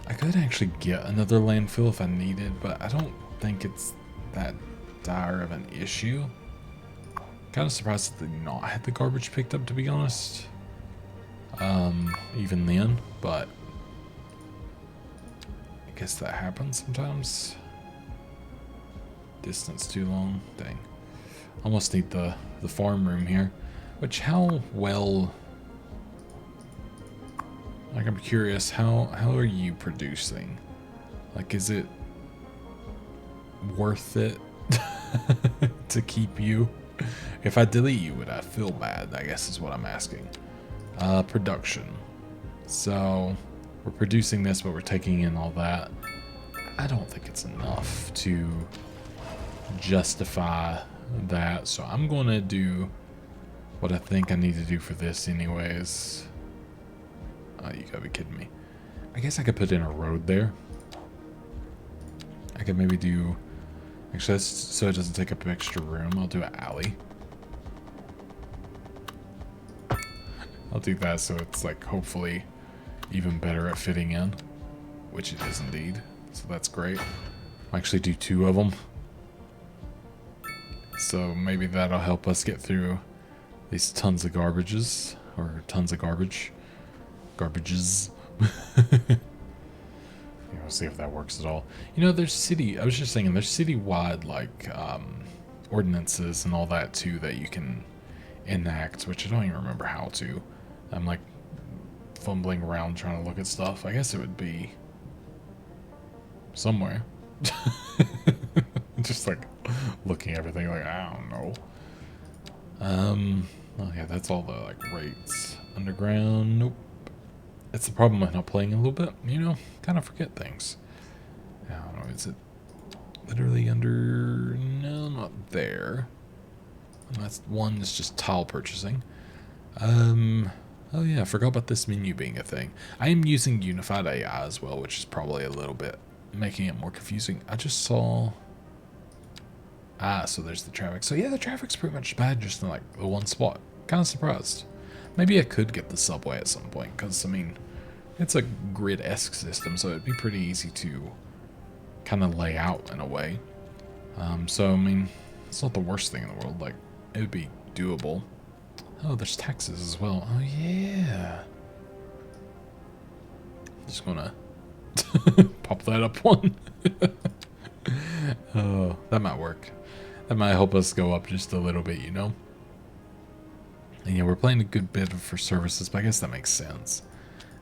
I could actually get another landfill if I needed, but I don't think it's that dire of an issue. Kind of surprised that they not had the garbage picked up, to be honest. Even then, but I guess that happens sometimes. Distance too long, dang. Almost need the farm room here. Which, how well... Like, I'm curious, how are you producing? Like, is it worth it to keep you? If I delete you, would I feel bad? I guess is what I'm asking. Production. So, we're producing this, but we're taking in all that. I don't think it's enough to justify that. So, I'm going to do what I think I need to do for this anyways. Oh, you gotta be kidding me. I guess I could put in a road there. I could maybe do... Actually, that's so it doesn't take up extra room. I'll do an alley. I'll do that so it's like hopefully even better at fitting in. Which it is indeed. So that's great. I'll actually do 2 of them. So maybe that'll help us get through these tons of garbages. Or tons of garbage. Garbages. We'll see if that works at all. You know, there's I was just thinking, there's citywide, like, ordinances and all that, too, that you can enact, which I don't even remember how to. I'm, like, fumbling around trying to look at stuff. I guess it would be somewhere. Just, like, looking at everything, like, I don't know. Oh, yeah, that's all the, like, rates. Underground, nope. It's the problem with not playing a little bit, you know, kind of forget things. I don't know, is it literally under, no, not there. And that's one is just tile purchasing. Oh yeah, I forgot about this menu being a thing. I am using Unified AI as well, which is probably a little bit making it more confusing. I just saw, so there's the traffic. So yeah, the traffic's pretty much bad just in like the one spot. Kind of surprised. Maybe I could get the subway at some point, because, I mean, it's a grid-esque system, so it'd be pretty easy to kind of lay out in a way. So, I mean, it's not the worst thing in the world. Like, it would be doable. Oh, there's taxes as well. Oh, yeah. Just gonna pop that up one. Oh, that might work. That might help us go up just a little bit, you know? And yeah, we're playing a good bit for services, but I guess that makes sense.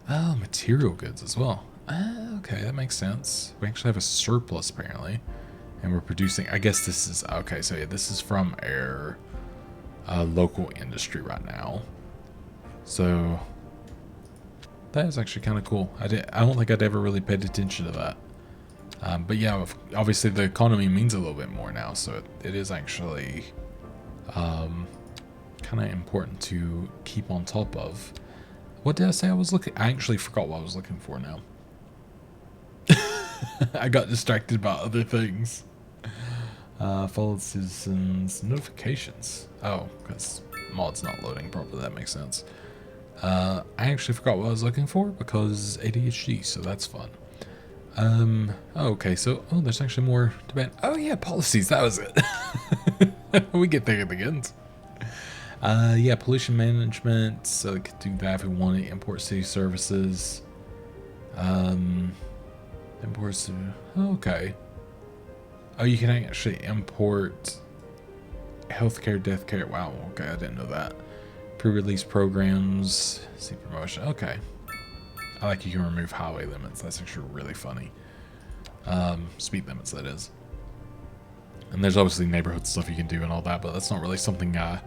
Oh, material goods as well. Okay, that makes sense. We actually have a surplus, apparently. And we're producing... I guess this is... Okay, so yeah, this is from our local industry right now. So... that is actually kind of cool. I don't think I'd ever really paid attention to that. But yeah, obviously the economy means a little bit more now, so it is actually... kind of important to keep on top of. What did I say I was looking? I actually forgot what I was looking for now. I got distracted about other things. Followed citizens notifications. Oh, because mod's not loading properly. That makes sense. I actually forgot what I was looking for because ADHD, so that's fun. Okay, so there's actually more debate. Oh yeah, policies. That was it. We get there at the end. Yeah, pollution management, so we could do that if we want to. Import city services. Imports. Okay. Oh, you can actually import healthcare, death care. Wow, okay, I didn't know that. Pre-release programs, see promotion. Okay. I like you can remove highway limits. That's actually really funny. Speed limits, that is. And there's obviously neighborhood stuff you can do and all that, but that's not really something I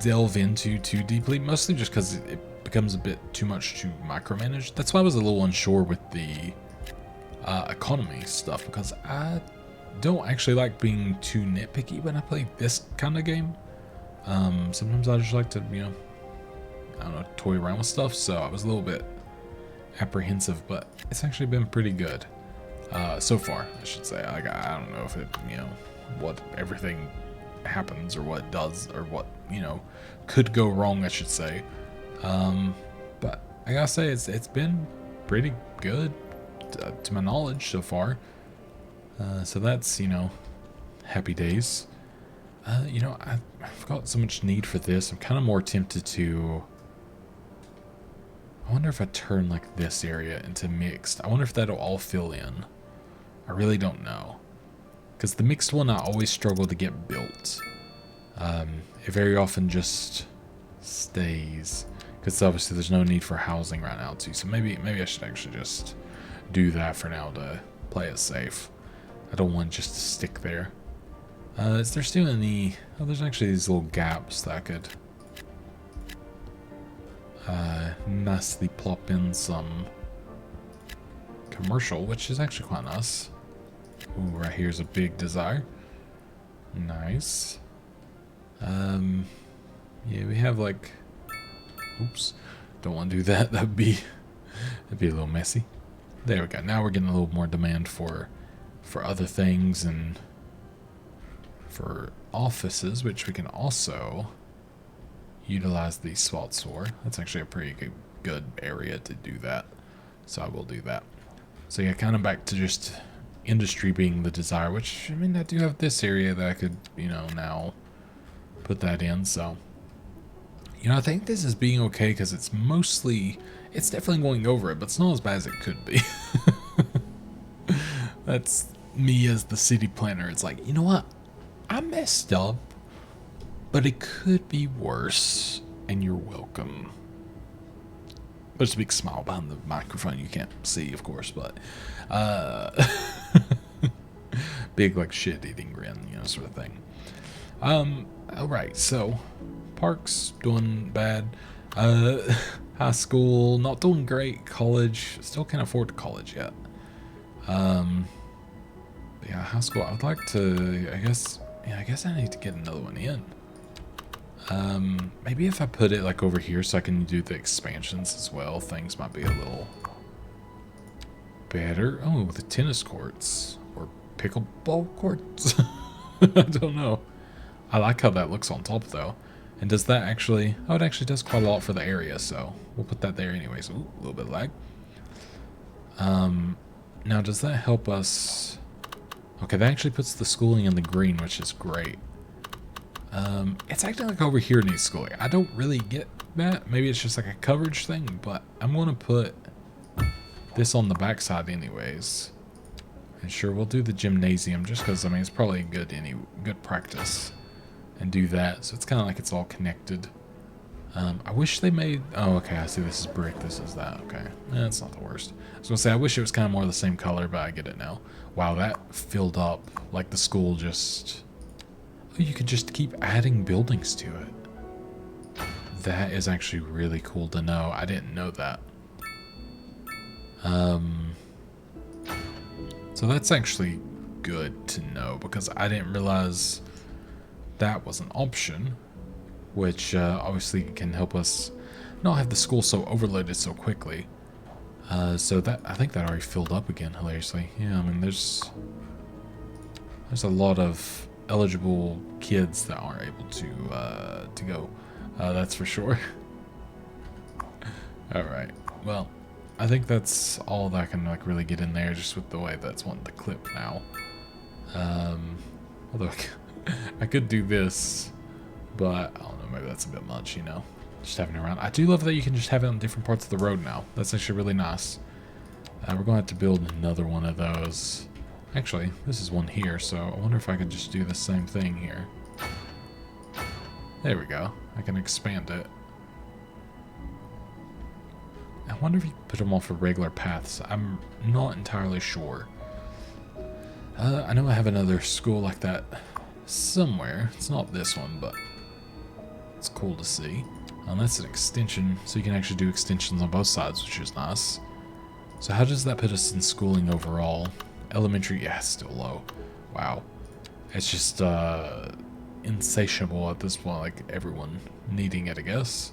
delve into too deeply, mostly just because it becomes a bit too much to micromanage. That's why I was a little unsure with the economy stuff, because I don't actually like being too nitpicky when I play this kind of game. Sometimes I just like to, you know, I don't know, toy around with stuff, so I was a little bit apprehensive, but it's actually been pretty good. So far, I should say. Like, I don't know if it, you know, what everything happens or what it does or what, you know, could go wrong, I should say. But I gotta say, it's been pretty good to my knowledge so far. So that's, you know, happy days. You know, I've got so much need for this. I'm kind of more tempted to... I wonder if I turn like this area into mixed. I wonder if that'll all fill in. I really don't know. Because the mixed one I always struggle to get built. It very often just stays. Because obviously there's no need for housing right now too. So maybe I should actually just do that for now to play it safe. I don't want just to stick there. Is there still any... Oh, there's actually these little gaps that I could nicely plop in some commercial, which is actually quite nice. Ooh, right here's a big desire. Nice. Yeah, we have like... Oops. Don't want to do that. That'd be a little messy. There we go. Now we're getting a little more demand for other things and for offices, which we can also utilize the spots for. That's actually a pretty good area to do that. So I will do that. So yeah, kind of back to just industry being the desire, which, I mean, I do have this area that I could, you know, now put that in. So, you know, I think this is being okay because it's definitely going over it, but it's not as bad as it could be. That's me as the city planner. It's like, you know what? I messed up, but it could be worse, and you're welcome. There's a big smile behind the microphone. You can't see, of course, but big like shit-eating grin, you know, sort of thing. All right, so parks doing bad. High school not doing great. College still can't afford college yet. But yeah, high school. I would like to. I guess I need to get another one in. Maybe if I put it like over here so I can do the expansions as well, things might be a little better. Oh, the tennis courts or pickleball courts. I don't know. I like how that looks on top though. And does that actually... Oh, it actually does quite a lot for the area, so we'll put that there anyways. Ooh, a little bit of lag. Now, does that help us... Okay, that actually puts the schooling in the green, which is great. It's acting like over here needs schooling. I don't really get that. Maybe it's just like a coverage thing, but I'm going to put this on the backside anyways. And sure, we'll do the gymnasium just because, I mean, it's probably good practice. And do that, so it's kind of like it's all connected. I wish they made... Oh, okay, I see this is brick, this is that. Okay, that's not the worst. I was going to say, I wish it was kind of more of the same color, but I get it now. Wow, that filled up. Like the school just... Oh, you could just keep adding buildings to it. That is actually really cool to know. I didn't know that. So that's actually good to know, because I didn't realize that was an option, which obviously can help us not have the school so overloaded so quickly. So that, I think that already filled up again, hilariously. Yeah, I mean, there's a lot of eligible kids that aren't able to go. That's for sure. All right. Well, I think that's all that I can like really get in there, just with the way that's wanting to clip now. Although I could do this, but I don't know, maybe that's a bit much, you know, just having it around. I do love that you can just have it on different parts of the road now. That's actually really nice. We're going to have to build another one of those. Actually, this is one here, so I wonder if I could just do the same thing here. There we go. I can expand it. I wonder if you put them all for regular paths. I'm not entirely sure. I know I have another school like that somewhere. It's not this one, but it's cool to see. That's an extension, so you can actually do extensions on both sides, which is nice. So how does that put us in schooling overall? Elementary, yeah, still low. Wow. It's just insatiable at this point, like everyone needing it, I guess.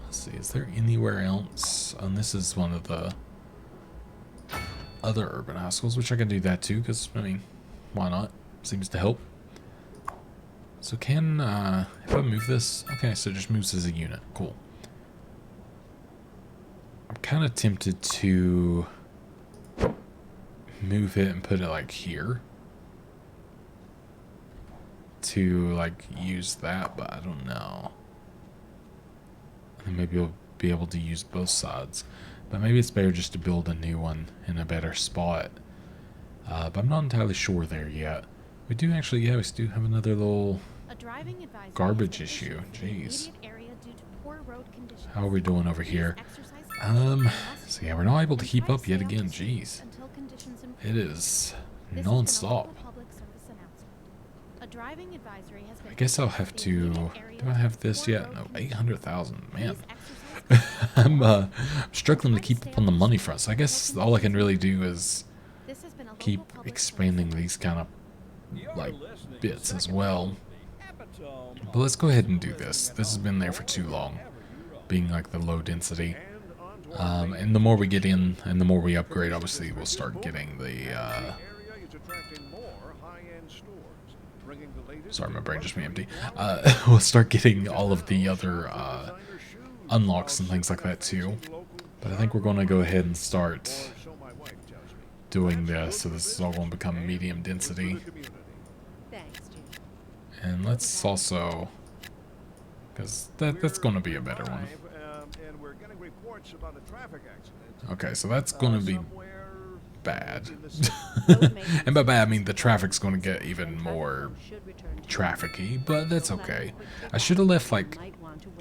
Let's see, is there anywhere else? And this is one of the other urban high schools, which I can do that too, because, I mean, why not? Seems to help. So can, if I move this, okay, so it just moves as a unit, cool. I'm kind of tempted to move it and put it like here to like use that, but I don't know. And maybe we'll be able to use both sides, but maybe it's better just to build a new one in a better spot. But I'm not entirely sure there yet. We do actually, yeah, we do have another little A driving advisory garbage has been issue. issued for the Jeez. immediate area due to poor road conditions. How are we doing over Please here? exercise caution So yeah, we're not able to and keep try up yet stay off the again. streets Jeez. until conditions improve. It is This has been a non-stop. local public service announcement. A driving advisory has been I guess I'll issued have for the to. immediate area Do I have this for yet? road No, conditions. 800,000. Man, Please exercise caution. I'm struggling to keep up on the money front. So I guess all I can really do is This has been a keep local public expanding service these kind of You're like listening to bits as Second well. Movie, epitome But let's go ahead and do of this. listening This has at been there home for too or long, wherever you roam. being like the low density. And on to our And the more we get in, and the more we upgrade, obviously we'll start getting the. area is attracting more high-end stores, bringing the latest Sorry, my in brain just went empty. luxury We'll start getting all of the other designer shoes, unlocks and while things like that too. sipping a local But I think we're going to go ahead and start or so my wife tells me. doing That's this. So good this for is all going to business become and medium good for density. the community. Thanks, Jim. And let's also, because that's going to be a better one. And we're getting reports about a traffic accident. Okay, so that's going to be somewhere bad. in the city. And by bad, I mean the traffic's going to get even more trafficy, but that's okay. I should have left like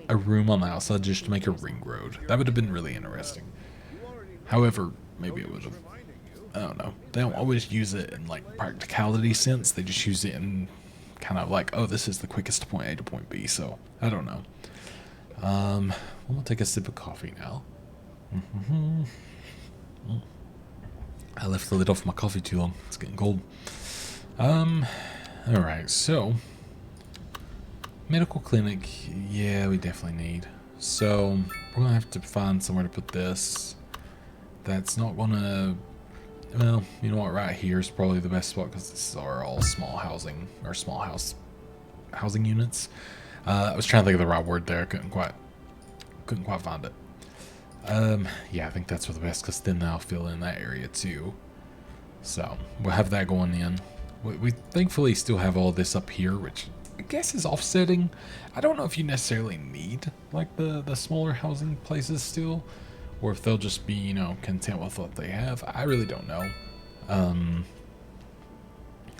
a room on the outside just to make a ring road. That would have been really interesting. However, maybe it would have. I don't know. They don't always use it in like practicality sense. They just use it in kind of like, oh, this is the quickest point A to point B. So I don't know. I'm gonna take a sip of coffee now. I left the lid off my coffee too long. It's getting cold. Alright, so medical clinic, yeah, we definitely need. So we're gonna have to find somewhere to put this. That's not gonna, well, you know what, right here is probably the best spot because this are all small housing or small housing units. I was trying to think of the right word there. Couldn't quite find it. Yeah, I think that's for the best because then I'll fill in that area too. So we'll have that going in. We thankfully still have all this up here, which I guess is offsetting. I don't know if you necessarily need like the smaller housing places still, or if they'll just be, you know, content with what they have. I really don't know.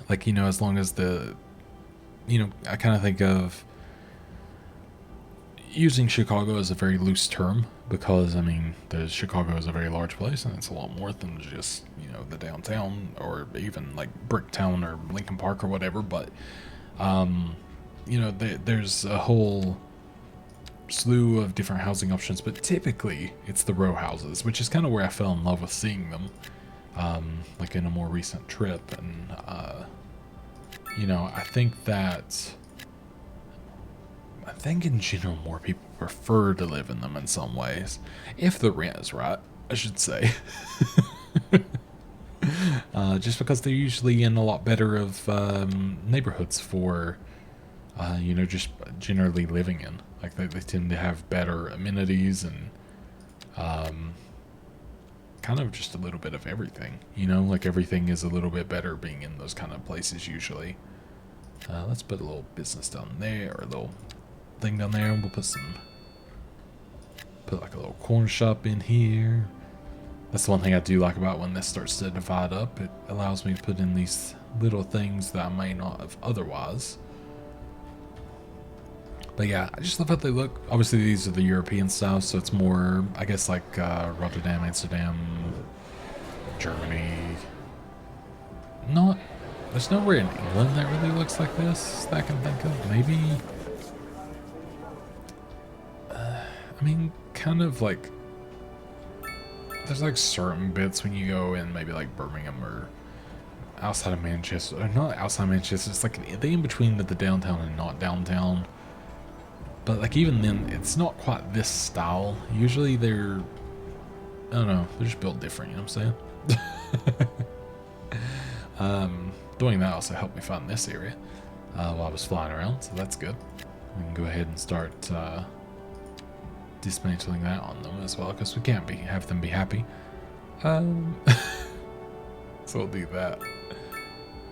Like, you know, as long as the, you know, I kind of think of using Chicago as a very loose term because, I mean, Chicago is a very large place and it's a lot more than just, you know, the downtown or even like Bricktown or Lincoln Park or whatever. But, you know, there's a whole slew of different housing options, but typically it's the row houses, which is kind of where I fell in love with seeing them, like in a more recent trip. And, you know, I think in general more people prefer to live in them in some ways, if the rent is right, I should say. Just because they're usually in a lot better of neighborhoods for, you know, just generally living in. Like they tend to have better amenities and kind of just a little bit of everything. You know, like everything is a little bit better being in those kind of places usually. Let's put a little business down there, or a little thing down there, and we'll put like a little corner shop in here. That's the one thing I do like about when this starts to divide up. It allows me to put in these little things that I may not have otherwise. But yeah, I just love how they look. Obviously these are the European style, so it's more, I guess, like Rotterdam, Amsterdam, Germany. There's nowhere in England that really looks like this that I can think of. Maybe, I mean, kind of like, there's like certain bits when you go in maybe like Birmingham or outside of Manchester, or not outside Manchester, it's like the in between the downtown and not downtown. But like even then, it's not quite this style. Usually they're, I don't know, they're just built different, you know what I'm saying? Doing that also helped me find this area while I was flying around, so that's good. We can go ahead and start dismantling that on them as well, because we can't have them be happy. So we'll do that.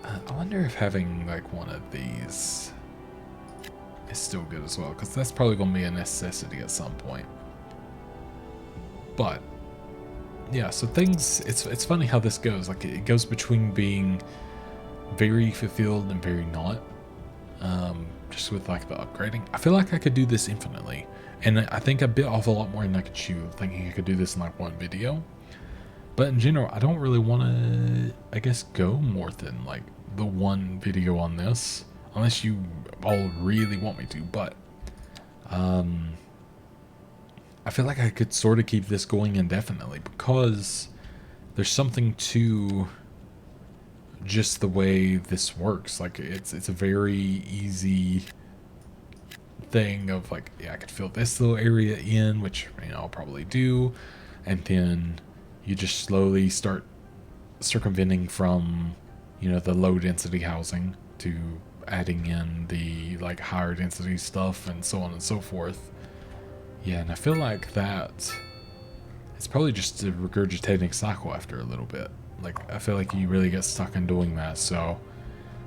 I wonder if having like one of these is still good as well, because that's probably going to be a necessity at some point. But yeah, so things, it's funny how this goes. Like it goes between being very fulfilled and very not. just with like the upgrading. I feel like I could do this infinitely, and I think I bit off a lot more than I could chew, thinking I could do this in like one video. But in general, I don't really want to, I guess, go more than like the one video on this, unless you all really want me to. But I feel like I could sort of keep this going indefinitely, because there's something to just the way this works. Like it's a very easy thing of like, yeah, I could fill this little area in, which, you know, I'll probably do, and then you just slowly start circumventing from, you know, the low density housing to adding in the like higher density stuff and so on and so forth. Yeah, and I feel like that it's probably just a regurgitating cycle after a little bit. Like, I feel like you really get stuck in doing that, so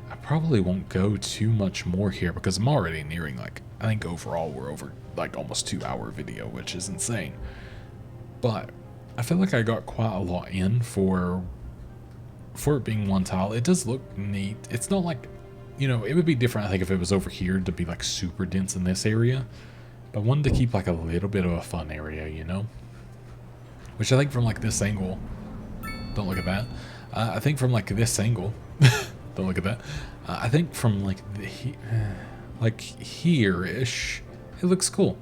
I probably won't go too much more here, because I'm already nearing, like, I think overall we're over, like, almost 2-hour video, which is insane. But I feel like I got quite a lot in for it being one tile. It does look neat. It's not like, you know, it would be different, I think, if it was over here to be, like, super dense in this area. But I wanted to keep, like, a little bit of a fun area, you know? Which I think from, like, this angle... Don't look at that. I think from like this angle, don't look at that. I think from like like here-ish, it looks cool.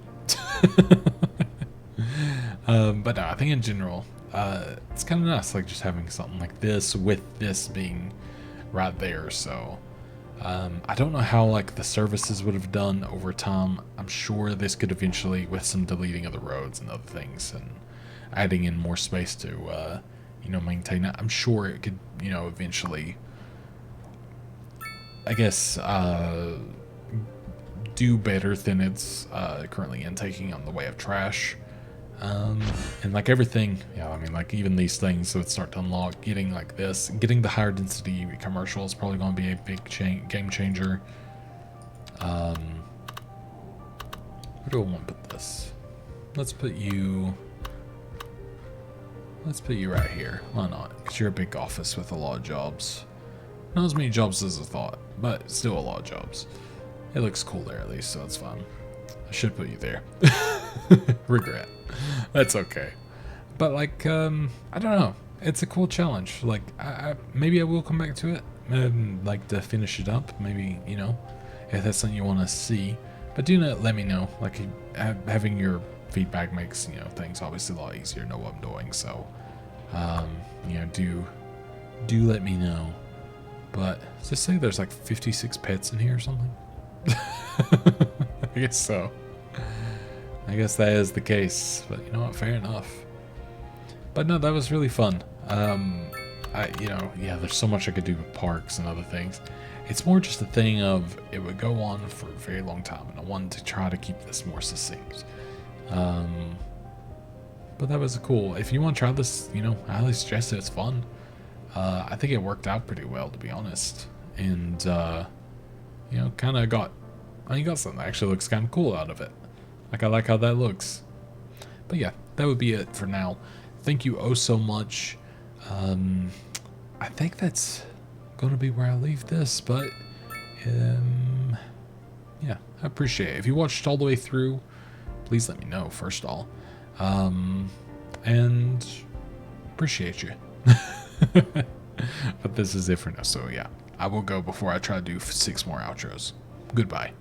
But no, I think in general, it's kind of nice, like just having something like this with this being right there. So I don't know how like the services would have done over time. I'm sure this could eventually, with some deleting of the roads and other things and adding in more space to you know, maintain that, I'm sure it could, you know, eventually, I guess, do better than it's currently intaking on the way of trash. And like everything, yeah, I mean, like even these things, so it's start to unlock, getting like this, getting the higher density commercial is probably going to be a big game changer. Where do I want to put this? Let's put you right here. Why not? Because you're a big office with a lot of jobs. Not as many jobs as I thought, but still a lot of jobs. It looks cool there at least, so that's fine. I should put you there. Regret. That's okay. But like, I don't know. It's a cool challenge. Like, maybe I will come back to it, like to finish it up. Maybe, you know, if that's something you want to see. But do not let me know. Like, having your feedback makes, you know, things obviously a lot easier to know what I'm doing. So, you know, do let me know. But does it say there's like 56 pets in here or something? I guess so. I guess that is the case. But you know what? Fair enough. But no, that was really fun. You know, yeah, there's so much I could do with parks and other things. It's more just a thing of it would go on for a very long time, and I wanted to try to keep this more succinct. But that was cool. If you want to try this, you know, I highly suggest it. It's fun. I think it worked out pretty well, to be honest. And, you know, kind of got something that actually looks kind of cool out of it. Like, I like how that looks. But yeah, that would be it for now. Thank you oh so much. I think that's going to be where I leave this, but, yeah, I appreciate it. If you watched all the way through, please let me know, first of all. And appreciate you. But this is it for now, so yeah, I will go before I try to do 6 more outros. Goodbye.